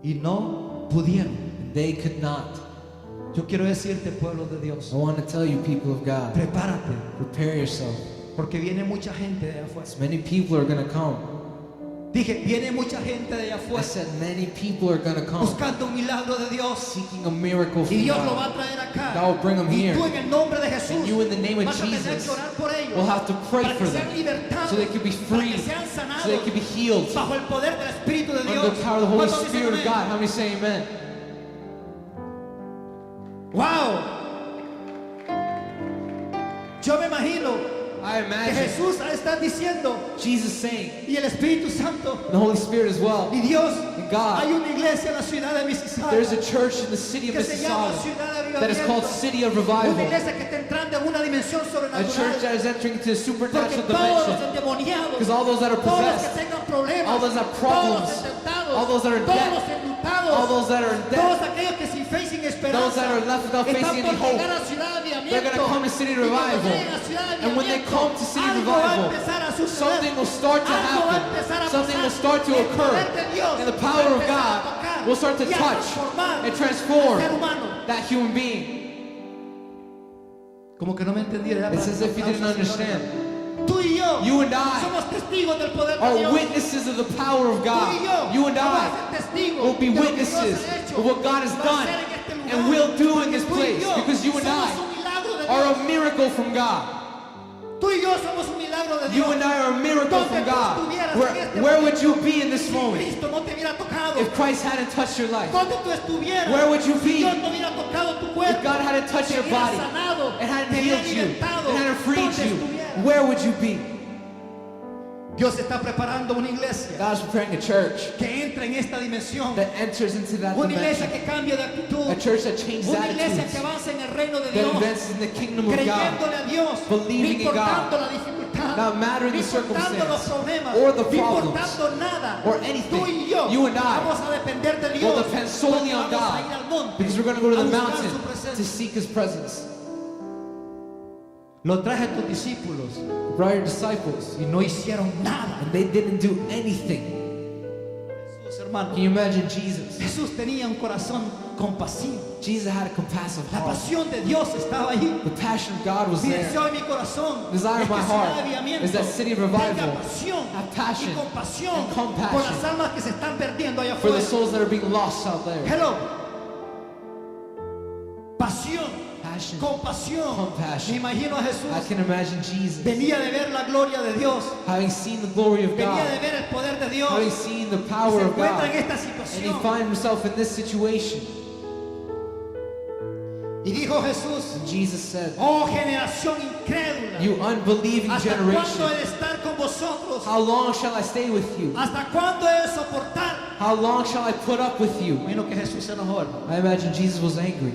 Y no pudieron. They could not. Yo quiero decirte, pueblo de Dios, I want to tell you, people of God, prepárate, prepare yourself. porque viene mucha gente de allá afuera. Many people are going to come. Dije, viene mucha gente de allá I afuera said many people are going to come buscando un milagro de Dios. seeking a miracle Y from Dios lo God. va a traer acá. God will bring them Y here. tú en el nombre de Jesús And you in the name of vas a tener Jesus que orar por ellos. will have to pray para for que them sean libertados, so they can be para free, que sean so sanados they can be healed bajo el poder del Espíritu de Dios. under the power of the Holy ¿Cuántos dicen Spirit of amén? God. How many say amen? Wow. Yo me imagino I que imagine Jesús está diciendo Jesus saying, y el Espíritu Santo the Holy Spirit as well, y Dios, God, hay una iglesia en la ciudad de Mississauga there's a church in the city of que se llama Mississauga Ciudad de that is called Avivamiento. City of Una Revival, iglesia que está entrando en una dimensión a church sobrenatural. that is entering into a Porque supernatural todos los dimension. endemoniados, Because all those that are todos los que possessed, tengan problemas, all those that have todos problems, los tentados, all those that are in todos debt, los enlutados, all those that are in debt, todos aquellos que sin fe y sin esperanza those that are left without están facing any por hope, llegar a Ciudad de they're going to come to City Revival. And when they come to City Revival, something will start to happen. Something will start to occur. And the power of God will start to touch and transform that human being. Como que no me entendieron. It's as if you didn't understand. Tú y yo You and I somos testigos del poder de are Dios. witnesses of the power of Tú y God. yo You and vamos I a ser testigos will be de lo que witnesses Dios ha hecho, of what God has va a done hacer en este lugar. and will do in this Porque tú y place. yo Because you and somos I un milagro de are Dios. a miracle from God. Tú y yo somos un milagro de Dios. You and I are a miracle Donde from tú God. estuvieras en este Where would momento, you be in this si moment Cristo no te hubiera tocado? tocado, if Christ hadn't touched your life, ¿dónde tú estuvieras? where would you Si be? Dios no hubiera tocado tu cuerpo, If God hadn't touched te your hubiera body, sanado, it hadn't te hubiera healed you, libertado, it hadn't freed ¿dónde you, estuvieras? where would you be? Dios está preparando una iglesia God's preparing a church que entra en esta dimensión, that enters into that una iglesia dimension, que cambia de actitud, a church that changes una iglesia que attitudes, avanza en el reino de that Dios, advances in the kingdom of God, creyéndole a Dios, no believing in importando God, la dificultad, not mattering no the importando los circumstance, problemas, or the no problems, importando nada. or anything. Tú y yo You and I vamos a depender de Dios, will depend solely on porque vamos a ir God, al monte because we're going to go to a the buscar mountain su presencia. to seek His presence. Lo traje a tus discípulos Brought your disciples, y no hicieron nada. and they didn't do anything. Jesús, hermano, Can you imagine Jesus? Jesús tenía un corazón compasivo. Jesus had a compassive La heart. pasión de Dios estaba ahí. The passion of God was Mi there. deseo en mi corazón Desire es of my que heart sea avivamiento, is that city of tenga revival, pasión have passion y compasión and compassion por las almas que se están perdiendo allá for the afuera. souls that are being lost out there. Hello. Pasión, Passion, compasión. compassion. Me imagino a I Jesús. can imagine Jesus Venía de ver la gloria de Dios. having seen the glory of Venía de God, ver el poder de Dios. having seen the Y power se of encuentra God, en esta and he situación. finds himself in this situation. Y dijo Jesús, And Jesus said, oh generación incrédula, "You unbelieving ¿hasta generation, cuándo he de estar con vosotros? how long shall I stay with you? ¿Hasta cuándo he de soportar? How long shall I put up with you?" Imagino que Jesús se enojó, hermano. I imagine Jesus was angry.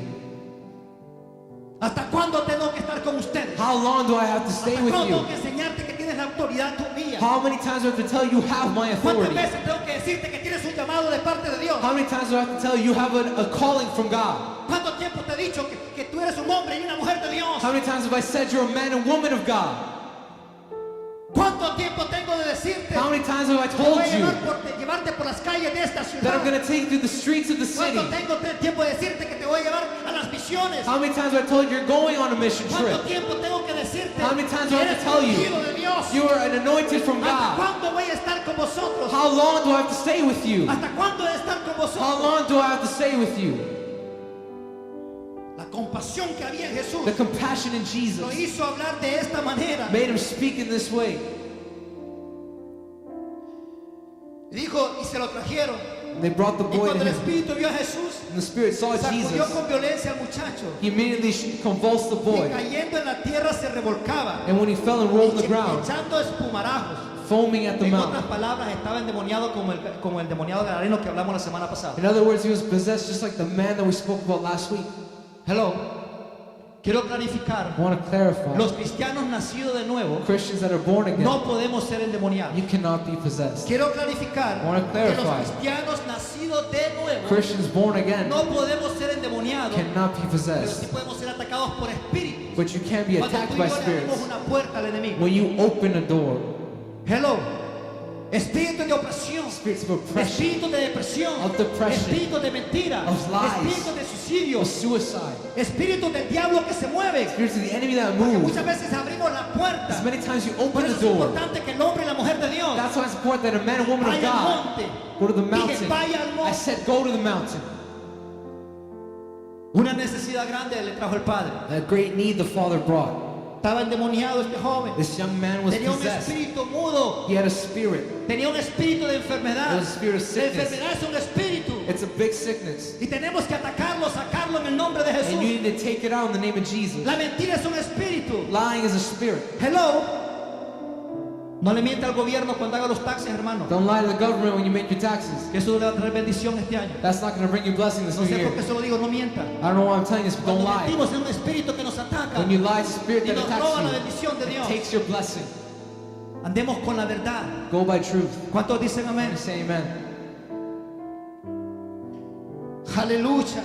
¿Hasta cuándo tengo que estar con ustedes? How long do I have to stay ¿Hasta with cuándo you? tengo que enseñarte que tienes la autoridad tú mía? How many times do I have to tell you you have my ¿Cuántas authority? veces tengo que decirte que tienes un llamado de parte de Dios? How many times do I have to tell you you have a calling from God? ¿Cuánto tiempo te he dicho que tú eres un hombre y una mujer de Dios? How many times have I said you're a man and woman of God? ¿Cuánto tiempo tengo de decirte How many times have I que told voy a you llevarte por las calles de esta that I'm ciudad? going to take you through the streets of the city? ¿Cuánto tengo tiempo de decirte que te voy a llevar a las misiones? How many times have I told you you're going on a mission ¿Cuánto trip? tiempo tengo que decirte How many times que do I have eres to tell you ungido de Dios? you are an anointed from ¿Hasta God? cuándo voy a estar con vosotros? How long do I have to stay with you? ¿Hasta cuándo he de estar con How vosotros? long do I have to stay with you? La compasión que había en Jesús The compassion in lo Jesus hizo hablar de esta manera. made him speak in this way. Dijo, y se lo trajeron. And they brought the Y boy to cuando el him. Espíritu vio a Jesús, And the Spirit saw sacudió Jesus. con violencia al muchacho. He immediately convulsed the Y boy. cayendo en la tierra se revolcaba, And when he fell and rolled on the ground, echando espumarajos. foaming at the En mouth. otras palabras, estaba endemoniado como el demoniado gadareno que hablamos la semana pasada. In other words, he was possessed just like the man that we spoke about last week. Hello. Quiero clarificar. I want to clarify. Los cristianos nacidos de nuevo Christians that are born again, no podemos ser endemoniados. you cannot be possessed. Quiero clarificar I want to que los clarify. cristianos nacidos de nuevo Christians born again no podemos ser endemoniados, cannot be pero sí possessed. podemos ser atacados por espíritus. But you can be Cuando attacked tú y by yo le abrimos spirits. una puerta al enemigo. When you open a door, Hello. Espíritu de opresión, spirits of oppression, espíritu de depresión, of depression, espíritu de mentira, of lies, espíritu de suicidio, of suicide, espíritu del diablo que se mueve. spirits of the enemy that Porque move. muchas veces abrimos la puerta. As many times you Por open eso the es door, importante que el hombre y la mujer de Dios that's why it's important that a man and woman of vaya al God monte. go to the Dije, mountain. vaya al I monte. said, go to the mountain. Una necesidad grande le trajo el padre. A great need the father brought. Estaba endemoniado este joven. This young man was Tenía un possessed. espíritu mudo. He had a spirit. Tenía un espíritu de enfermedad. It was a spirit of La sickness. enfermedad es un espíritu. It's a big sickness. Y tenemos que atacarlo, sacarlo en el nombre de And Jesús. you need to take it out in the name of Jesus. La mentira es un espíritu. Lying is a spirit. Hello. No le mienta al gobierno cuando haga los taxes, hermano. Don't lie to the government when you make your taxes. Que eso le va a traer bendición este año. That's not going to bring you blessing this No new sé por year. qué se lo digo, no mienta. I don't know why I'm telling you this, but don't Cuando lie. mentimos es un espíritu que nos ataca When you lie, it's a spirit y that nos roba la attacks bendición de you. Dios. It takes your blessing. Andemos con la verdad. Go by truth. ¿Cuántos dicen amén? And say amen. Aleluya.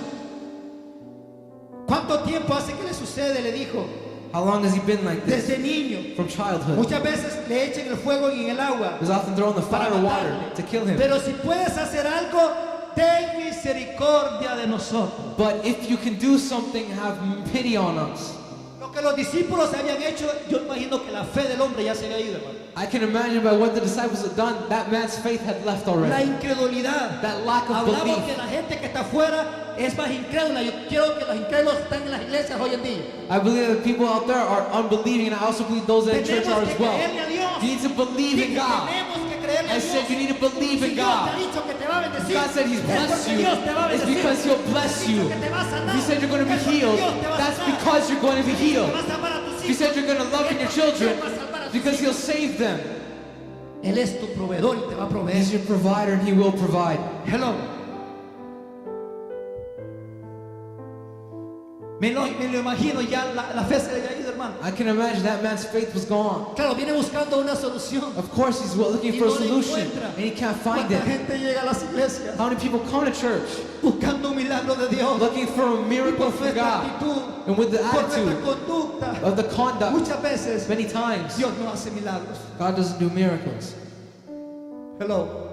¿Cuánto tiempo hace que le sucede? Le dijo. How long has he been like this? Desde niño. From childhood. Muchas veces le echan el fuego y en el agua He was often thrown in the para fire or water matarle. to kill him. Pero si puedes hacer algo, ten misericordia de nosotros. But if you can do something, have pity on us. Lo que los discípulos habían hecho, yo imagino que la fe del hombre ya se había ido, hermano. I can imagine by what the disciples had done, that man's faith had left La already. incredulidad. That lack of Hablamos belief. que la gente que está afuera es más incrédula. Yo quiero que los incrédulos están en las iglesias hoy en día. I believe that people out there are unbelieving, and I also believe those in church are Tenemos as que well. creerle a Dios. You need to believe in Dije, God. tenemos que creerle a I Dios. said you need to believe Si in Dios te ha God. dicho que te va a bendecir, If God said He's blessed you, it's because He'll bless you. If He said you're going to be healed, that's because you're going to be healed. If He said you're going to love your children, because He'll save them. Él es tu proveedor y te va a proveer. He's your provider and He will provide. Hello. Me lo imagino ya la fe se le había ido, hermano. I can imagine that man's faith was gone. Claro, viene buscando una solución. Of course, he's looking for a solution, and he can't find it. Gente llega a las iglesias How many people come to church buscando un milagro de Dios, looking for a miracle from God, and with the attitude of the conduct? Muchas veces Many times, Dios no hace milagros. God doesn't do miracles. Hello.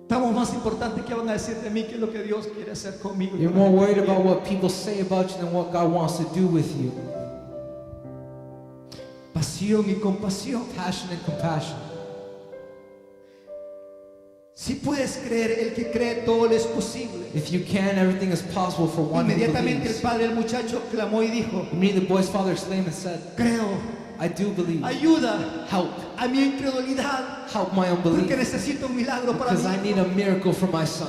Estamos más importantes que van a decir de mí que lo que Dios quiere hacer conmigo. You're more worried about what people say about you than what God wants to do with you. Pasión y compasión. Passion and compassion. Si puedes creer, el que cree todo le es posible. If you can, everything is possible for one who Inmediatamente el believes. padre del muchacho clamó y dijo: Immediately the boy's father exclaimed and said, creo, I do believe. ayuda Help. a mi incredulidad, Help my unbelief. porque necesito un milagro para Because I mí. need a miracle for my son.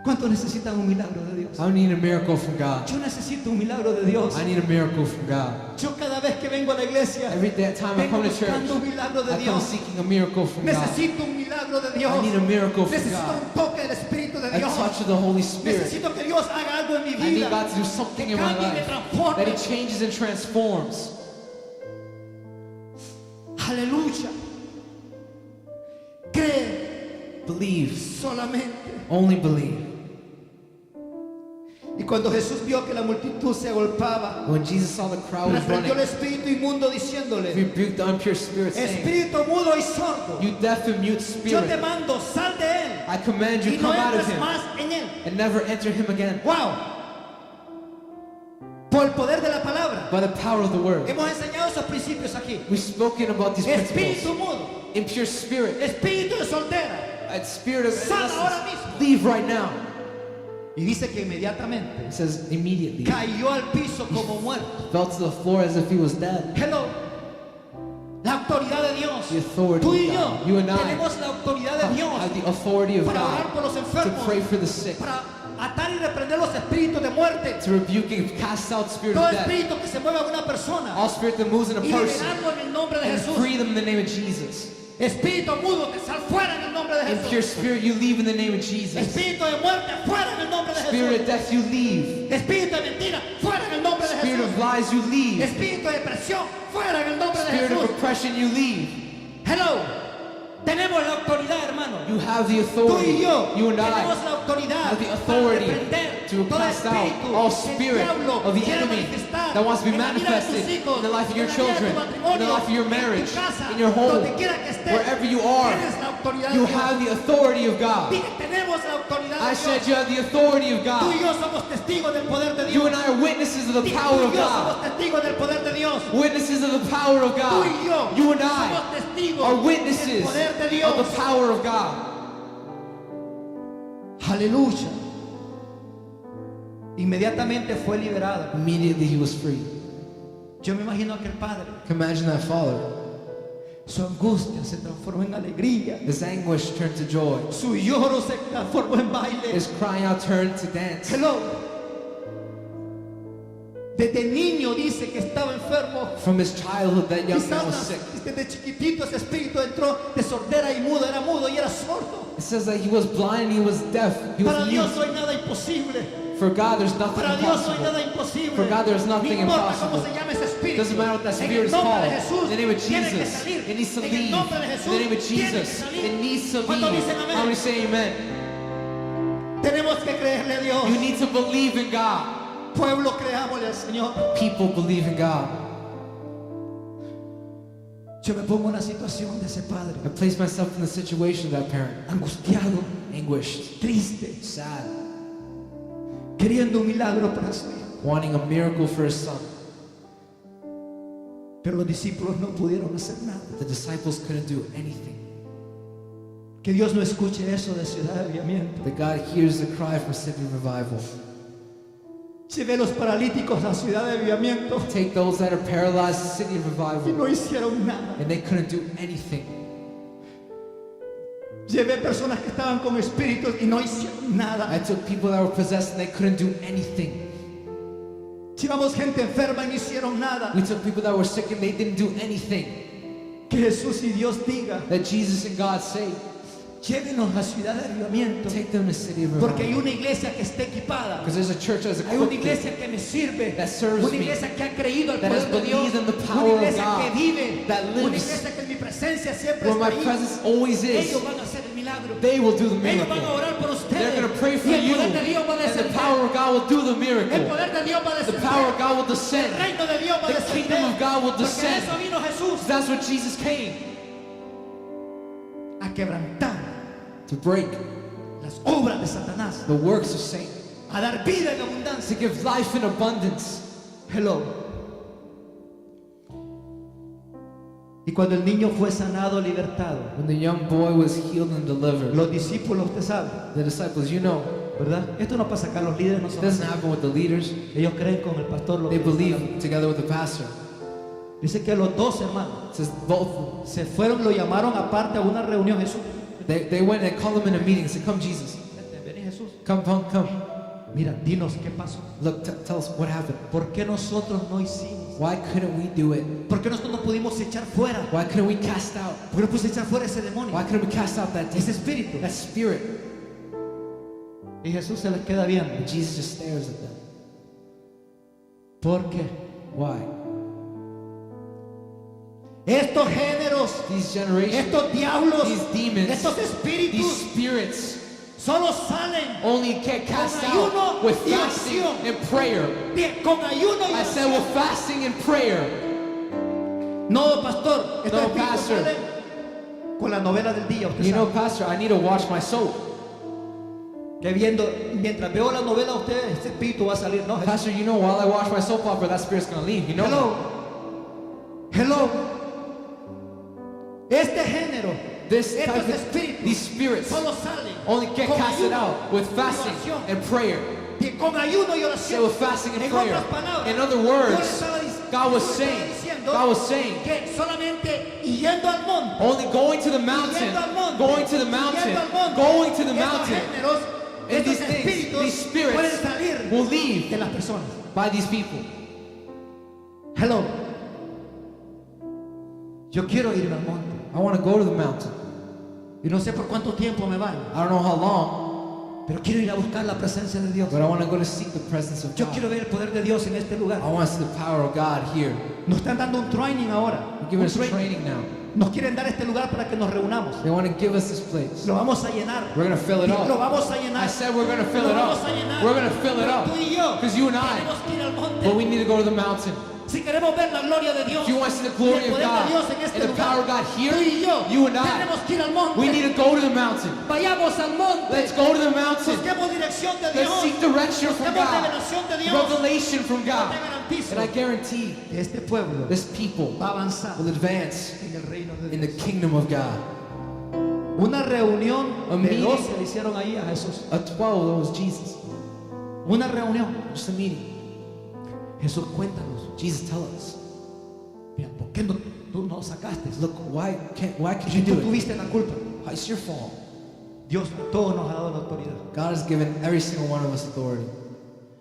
¿Cuántos necesitan un milagro de Dios? I need a miracle from God. Yo necesito un milagro de Dios. I need a miracle from God. Yo cada vez que vengo a la iglesia Every time I vengo come to church, buscando un milagro de I come Dios. seeking a miracle from God. Necesito un milagro de Dios. I need a miracle from Necesito God. un toque del Espíritu de A Dios. touch of the Holy Spirit. Necesito que Dios haga algo en mi I need vida. God to do something Que in my cambie y me life. transforme. That He changes and transforms. Aleluya. Cree Believe. solamente. Only believe. Y cuando Jesús vio que la multitud se agolpaba, When Jesus saw the crowd was reprendió el running, espíritu inmundo He diciéndole: rebuked the impure spirit, saying, espíritu mudo y sordo, You deaf and mute yo te spirit, mando, sal de él I command you, y no come out of entres him más en él. and never enter him again. Wow. Por el poder de la palabra. By the power of the word. Hemos enseñado esos principios aquí. We've spoken about these Espíritu principles. mudo, Impure spirit, espíritu de soltera. a spirit of Sal ahora innocence, mismo. leave right now. Y dice que inmediatamente It says immediately. cayó al piso como muerto. Fell to the floor as if he was dead. Hello. La autoridad de Dios. The authority Tú y of yo God. You and I tenemos la autoridad de Dios have the authority of para orar God por los to enfermos, pray for the sick, para atar y reprender los espíritus de muerte. to rebuke and cast out spirit Todo of death. espíritu que se mueva a una persona All spirit that moves in a y person, liberarlo en el nombre de and Jesús. free them in the name of Jesus. Espíritu mudo, te sal fuera en el nombre de Impure Jesús. spirit, you leave in the name of Jesus. Espíritu de muerte, fuera en el nombre de Spirit Jesús. of death, you leave. Espíritu de mentira, fuera en el nombre de Spirit Jesús. of lies, you leave. Espíritu de depresión, fuera en el nombre de Spirit of Jesús. oppression, you leave. Hello. Tenemos la autoridad, hermano. You have the Tú y authority. yo You and tenemos I la autoridad have the para authority reprender to todo cast out espíritu all que el spirit diablo of the quiera enemy manifestar that wants to be en la vida de tus manifested hijos, in the life of your en la vida de tu children, in matrimonio, the life of your en tu marriage, casa, in your home, donde quiera que estés. wherever you are. Tienes la autoridad You de Dios. have the authority of God. Dije, tenemos la autoridad I de said Dios. you have the authority of Tú y God. yo somos testigos del poder de Dios. You and I are witnesses of the Dije, power tú of y yo somos God. testigos del poder de Dios. Witnesses of the power of Tú y God. yo You and somos I testigos are del witnesses poder de of Dios. the power of God. Aleluya. Inmediatamente fue liberado. Immediately he was free. Yo me imagino a aquel padre. Can you imagine that father? Su angustia se transformó en alegría. His anguish turned to joy. Su lloro se transformó en baile. His crying out turned to dance. Hello. Desde niño dice que estaba enfermo. From his childhood, that young man Quizás was sick. desde chiquitito ese espíritu entró de sordera y mudo. Era mudo y era sordo. It says that he was blind, he was deaf, he Para was Dios mute. no hay nada imposible. For God, there's nothing Para Dios no hay nada impossible. imposible. For God, there's nothing No importa impossible. cómo se llame ese espíritu. Doesn't matter what that En spirit el is nombre called. de Jesús, In the name of tiene que Jesus, salir. it needs to En el leave. nombre de In Jesús, the name of tiene que Jesus, salir. it needs to leave. ¿Cuántos dicen amén? How many say amen? Tenemos que creerle a Dios. You need to believe in God. Pueblo, creámosle al Señor. People believe in God. Yo me pongo en la situación de ese padre, I place myself in the situation of that parent. angustiado, Anguished, triste, sad, queriendo un milagro para su hijo. wanting a miracle for his son. Pero los discípulos no pudieron hacer nada. The disciples couldn't do anything. Que Dios no escuche eso de Ciudad de Avivamiento. That God hears the cry from City Revival. Llevé los paralíticos a Ciudad de Avivamiento Take those that are paralyzed to City y Revival, no hicieron nada. and they couldn't do anything. Llevé personas que estaban con espíritus y no hicieron nada. I took people that were possessed and they couldn't do anything. Llevamos gente enferma y no hicieron nada. We took people that were sick and they didn't do anything. Que Jesús y Dios diga, That Jesus and God say, llévenos a Ciudad de Avivamiento. take them to City of Porque hay Revival. una iglesia que está equipada. Because there's a church that's Hay una equipped, iglesia que me sirve. that serves Una me, iglesia que ha creído al that has poder de Dios. believed in the Una power of iglesia God, que vive. that Una lives, iglesia que en mi presencia siempre where está my ahí. presence always is. Ellos van a hacer el milagro. They will do the Ellos van a miracle. orar por ustedes. They're going to pray for Y el you, poder de Dios va a and the descender. power of God will do the El miracle. poder de Dios va a The descender. power of God will El descend. reino de Dios va a The descender. kingdom of God will Porque descend. de eso vino Jesús. That's what Jesus came, A quebrantar to break las obras de Satanás. the works of Satan, A dar vida en abundancia. to give life in abundance. Hello. Y cuando el niño fue sanado, libertado, When the young boy was healed and delivered, los discípulos, usted sabe, the disciples, you know, ¿verdad? Esto no pasa acá, los líderes no it son doesn't así. happen with the leaders. Ellos creen con el pastor lo They que believe dice. together with the pastor. Dice que los dos hermanos It says both. se fueron, lo llamaron aparte a una reunión. Jesús, They went and called him in a meeting and said, come, Jesus. vení, vení, Jesús. Come. Mira, dinos qué pasó. Look, tell us what happened. ¿Por qué nosotros no hicimos? Why couldn't we do it? ¿Por qué nosotros no pudimos echar fuera? Why couldn't we cast out? ¿Por qué no pudimos echar fuera ese demonio? Why couldn't we cast out that Ese demon, espíritu. that spirit? Y Jesús se les queda viendo. And Jesus just stares at them. ¿Por qué? Why? Estos géneros, These generations, estos diablos, these demons, estos these espíritus spirits solo salen only get cast con ayuno out with y fasting oración. and prayer. con ayuno y I said oración. with fasting and prayer. No, pastor, estos No, espíritus pastor. salen con la novela del día. Usted You know, sabe Pastor, I need to watch my soap. que mientras veo la novela, usted, este espíritu va a salir. No, Jesús. Pastor, you know, while I watch my soap opera, that spirit's going to leave. You know that. Hello. Este género, This type estos of, espíritus these spirits solo salen only get con casted ayuno out with y fasting oración. and prayer. Con ayuno y Say oración. with fasting and En prayer. otras palabras, In other Dios words, estaba God was Dios estaba saying, diciendo God was saying, que solamente yendo al monte, only going to the mountain, yendo al monte, going to the mountain, yendo al monte, going to the estos mountain, géneros, and estos these things, espíritus these spirits pueden salir will leave de las personas. by these people. Hello. Yo quiero ir al monte I want to go to the mountain. y no sé por cuánto tiempo me vaya, I don't know how long, pero quiero ir a buscar la presencia de Dios. but I want to go to seek the presence of Yo God. quiero ver el poder de Dios en este lugar. I want to see the power of God here. Nos están dando un training ahora. They're giving Un us training now. Nos quieren dar este lugar para que nos reunamos. They want to give us this place. Lo vamos a llenar. We're going to fill it Lo up. vamos a llenar. I said we're going to fill Lo it vamos up. a llenar. We're going to fill it Pero up. tú y yo Because you and I, tenemos que ir al monte. but we need to go to the mountain. Si queremos ver la gloria de Dios, If you want to see the y glory el of poder de Dios God en este and the lugar, power of God here, tú y yo you and I, tenemos que ir al monte. we need to go to the mountain. Vayamos al monte. Let's go to the mountain. Busquemos dirección de Let's Dios. seek direction from Busquemos God. revelación de Dios. Revelation from Yo God. te garantizo And I guarantee que este pueblo this people va a avanzar will advance en el reino de in the Dios. kingdom of God. Una reunión A de meeting. 12 le hicieron ahí a Jesús. A 12, that was Jesus. Una reunión. Just a meeting. Jesús, cuéntanos. Jesus, tell us. Mira, ¿por qué tú no sacaste? Look, why can't Si you tú do it? tuviste la culpa. It's your fault. Dios a todos nos ha dado la autoridad. God has given every single one of us authority.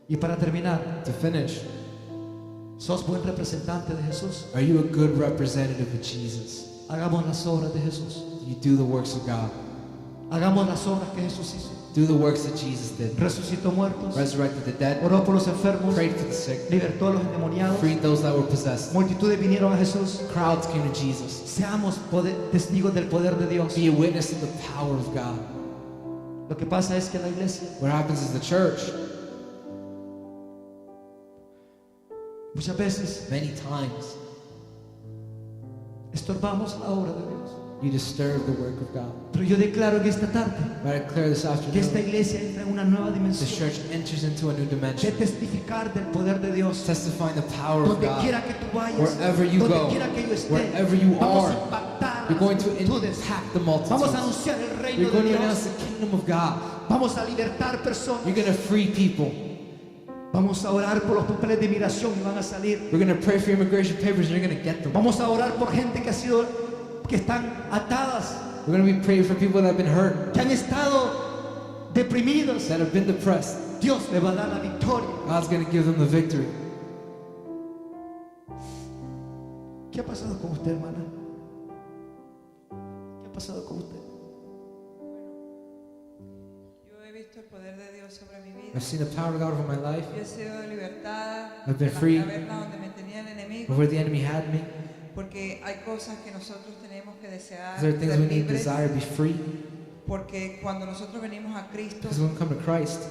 Y para terminar, To finish, ¿sos buen representante de Jesús? are you a good representative of Jesus? Hagamos las obras de Jesús. You do the works of God. Hagamos las obras que Jesús hizo. Do the works that Jesus did. Resucitó muertos, Resurrected the dead, oró por los enfermos, prayed for the sick, libertó a los endemoniados. freed those that were possessed. Multitudes vinieron a Jesús. Crowds came to Jesus. Seamos testigos del poder de Dios. Be a witness of the power of God. Lo que pasa es que la iglesia What happens is the church, muchas veces many times, estorbamos la obra de Dios. you disturb the work of God. Pero yo declaro en esta tarde But I declare this que esta afternoon, iglesia entra en una nueva the dimensión church enters into a new de dimension, testificar del poder de Dios. testifying the power of Donde God. quiera que tú vayas, Wherever you donde go, quiera que yo esté, wherever you vamos are, a impactar You're going las to multitudes. impact the Vamos a multitudes. anunciar el reino You're de going to announce Dios. the kingdom of God. Vamos a libertar personas. You're going to free people. Vamos a orar por los papeles de inmigración y van a salir. We're going to pray for immigration papers and you're going to get them. Vamos a orar por gente que están atadas We're going to be praying for people that have been hurt, que han estado deprimidos. that have been depressed. Dios le va a dar la victoria. God's going to give them the victory. ¿Qué ha pasado con usted, hermana? ¿Qué ha pasado con usted? Yo he visto el poder de Dios sobre mi vida. I've seen the power of God over my life, Yo he sido libertada I've been de free. la caverna donde me tenía el enemigo, of where the enemy had me. porque hay cosas que nosotros tenemos que desear, There are things ser we need to libres, desire, be free. porque cuando nosotros venimos a Cristo, Because when we come to Christ,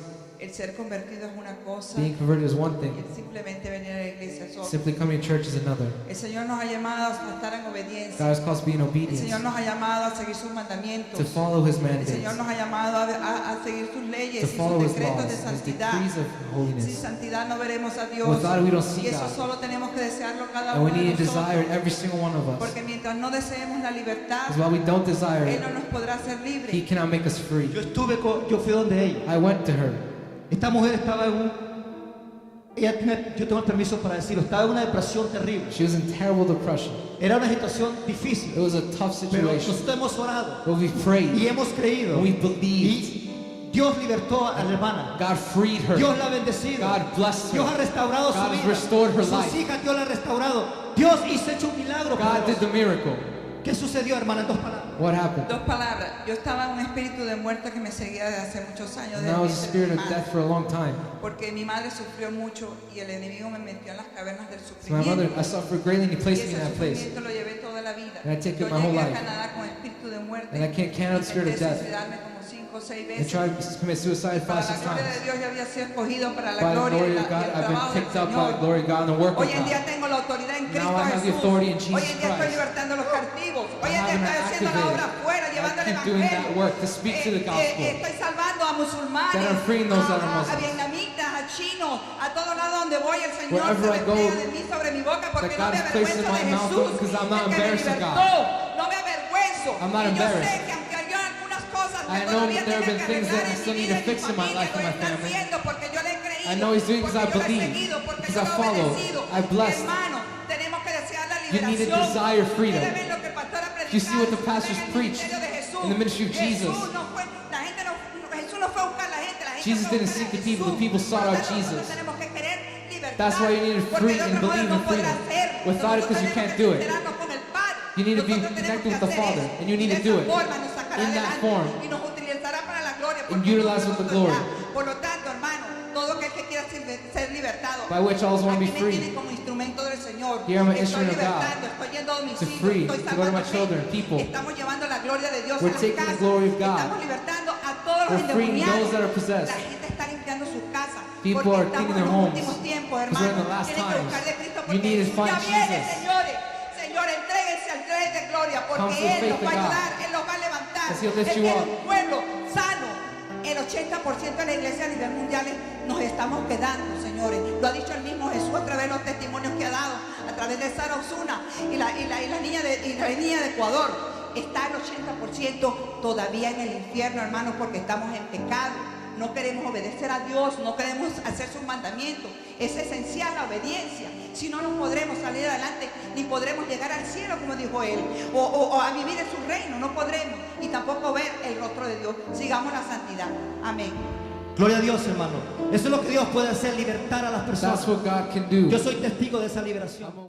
el ser convertido es una cosa, being converted is one y thing, el simplemente venir a la iglesia es otra. simply coming to church is another. El Señor nos ha llamado a estar en God obediencia. has called us to be in El obedience, Señor nos ha llamado a seguir sus mandamientos. to follow His El mandates, Señor nos ha llamado a seguir sus leyes to y follow sus His decretos laws, de His santidad. decrees of Sin holiness. santidad no veremos a Dios. Without it, we don't see Y eso God. solo tenemos que desearlo cada And uno we de need to nosotros. desire it, every single one of us. Porque mientras no deseemos la libertad, Because while we don't desire Él it, no nos podrá hacer He libres. cannot make us free. Yo fui donde ella. I went to her. Esta mujer estaba yo tengo el permiso para decirlo, estaba en una depresión terrible. She was in terrible depression. Era una situación It difícil, was a tough pero situation. nosotros hemos orado But we prayed. y hemos creído. And we believed. Y Dios libertó a la hermana. God freed her. Dios la ha bendecido. God blessed Dios ha her. restaurado God su has vida. restored her Sus life. hijas Dios la ha restaurado. Dios hizo hecho un milagro. God did the miracle. ¿Qué sucedió, hermana? En dos palabras. What happened? Dos palabras. Yo estaba en un espíritu de muerte que me seguía desde hace muchos años. And desde that was mi a spirit of hermana. death for a long time. Porque mi madre sufrió mucho y el enemigo me metió en las cavernas del So my mother, sufrimiento. I suffered greatly and He Y placed me in ese that place. sufrimiento lo llevé toda la vida. And I take it Yo my whole llegué a life. Canadá con espíritu de muerte. And I can't count out the spirit of Intenté death. suicidarme como 5 o 6 I veces. tried to commit suicide Para 5, la 6 gloria de times. Dios yo había sido escogido para la By the gloria y glory el of God, I've been trabajo del picked up by the Señor. glory of God and the work of Hoy en día God. tengo la autoridad en Cristo Now I have the Jesús. authority in Hoy Jesus en día estoy Christ. libertando a los cautivos. Hoy en I día have estoy an haciendo la obra activated. afuera, llevando I el keep doing that evangelio. work to speak to the gospel. Estoy salvando a musulmanes, That I'm freeing those that are a Muslims. vietnamitas, a chinos, a todo lado donde voy el Señor Wherever se I go, refleja de mí sobre mi boca porque that no God me is placed in avergüenzo de my mouth Jesús, because I'm not el que me embarrassed of God. libertó. No me avergüenzo. I'm not Y yo sé embarrassed. que aunque hay algunas cosas que I know todavía that there have tienen been que things arreglar that I en still mi need vida to y fix in my familia, life and lo my está family. haciendo porque yo le he creído, I know He's doing because I porque yo lo he believe, seguido, porque because yo I lo he follow, obedecido. I blessed. Hermano, tenemos que desear la You need to liberación. desire freedom. Ustedes ven lo que el pastor ha You see what the predicado pastors en el preached ministerio de Jesús. in the ministry of Jesus. Jesús no fue, la gente no, Jesús no fue a buscar a la gente, la gente Jesus fue a didn't buscar seek a the people, the Jesús. people sought Por lo out tanto, nosotros Jesus. tenemos que querer libertad, That's why you need to porque free de and otra believe manera in no podrá freedom. hacer. Without it, because you Nosotros can't tenemos do que it. sincerarnos con el Padre. You need to be Nosotros tenemos connected que with the hacer Father, eso. and you need Y to de do esa it forma nos sacará in that adelante form y nos utilizará para la gloria, and porque utilize with the glory. Por lo tanto, hermano, todo aquel que quiera ser libertado, By which I also want to be aquí me free. tienen como instrumento del Señor. Here I'm an Estoy instrument of God. libertando, estoy yendo a mis To hijos, free, estoy to go to my salvando children, gente. people. Estamos llevando la gloria de Dios We're a las taking the casas. glory of God. Estamos libertando a todos los We're freeing endemoniados. those that are possessed. La gente está limpiando sus casas. People porque are estamos cleaning en their los homes. últimos tiempos, Because we're in hermano. the last Tienen que times. buscar de Cristo You porque need to Jesús find ya viene, Jesus. señores. Señores, entréguense al Rey de Gloria Come porque to the Él faith los va a of God. ayudar, Él los va a levantar. As He'll Él lift you tiene up. un pueblo sano. El 80% de la iglesia a nivel mundial nos estamos quedando, señores. Lo ha dicho el mismo Jesús a través de los testimonios que ha dado, a través de Sara Osuna y la niña de Ecuador. Está el 80% todavía en el infierno, hermanos, porque estamos en pecado. No queremos obedecer a Dios, no queremos hacer sus mandamientos. Es esencial la obediencia. Si no, no podremos salir adelante, ni podremos llegar al cielo, como dijo él, o a vivir en su reino. No podremos, y tampoco ver el rostro de Dios. Sigamos la santidad. Amén. Gloria a Dios, hermano. Eso es lo que Dios puede hacer, libertar a las personas. That's what God can do. Yo soy testigo de esa liberación.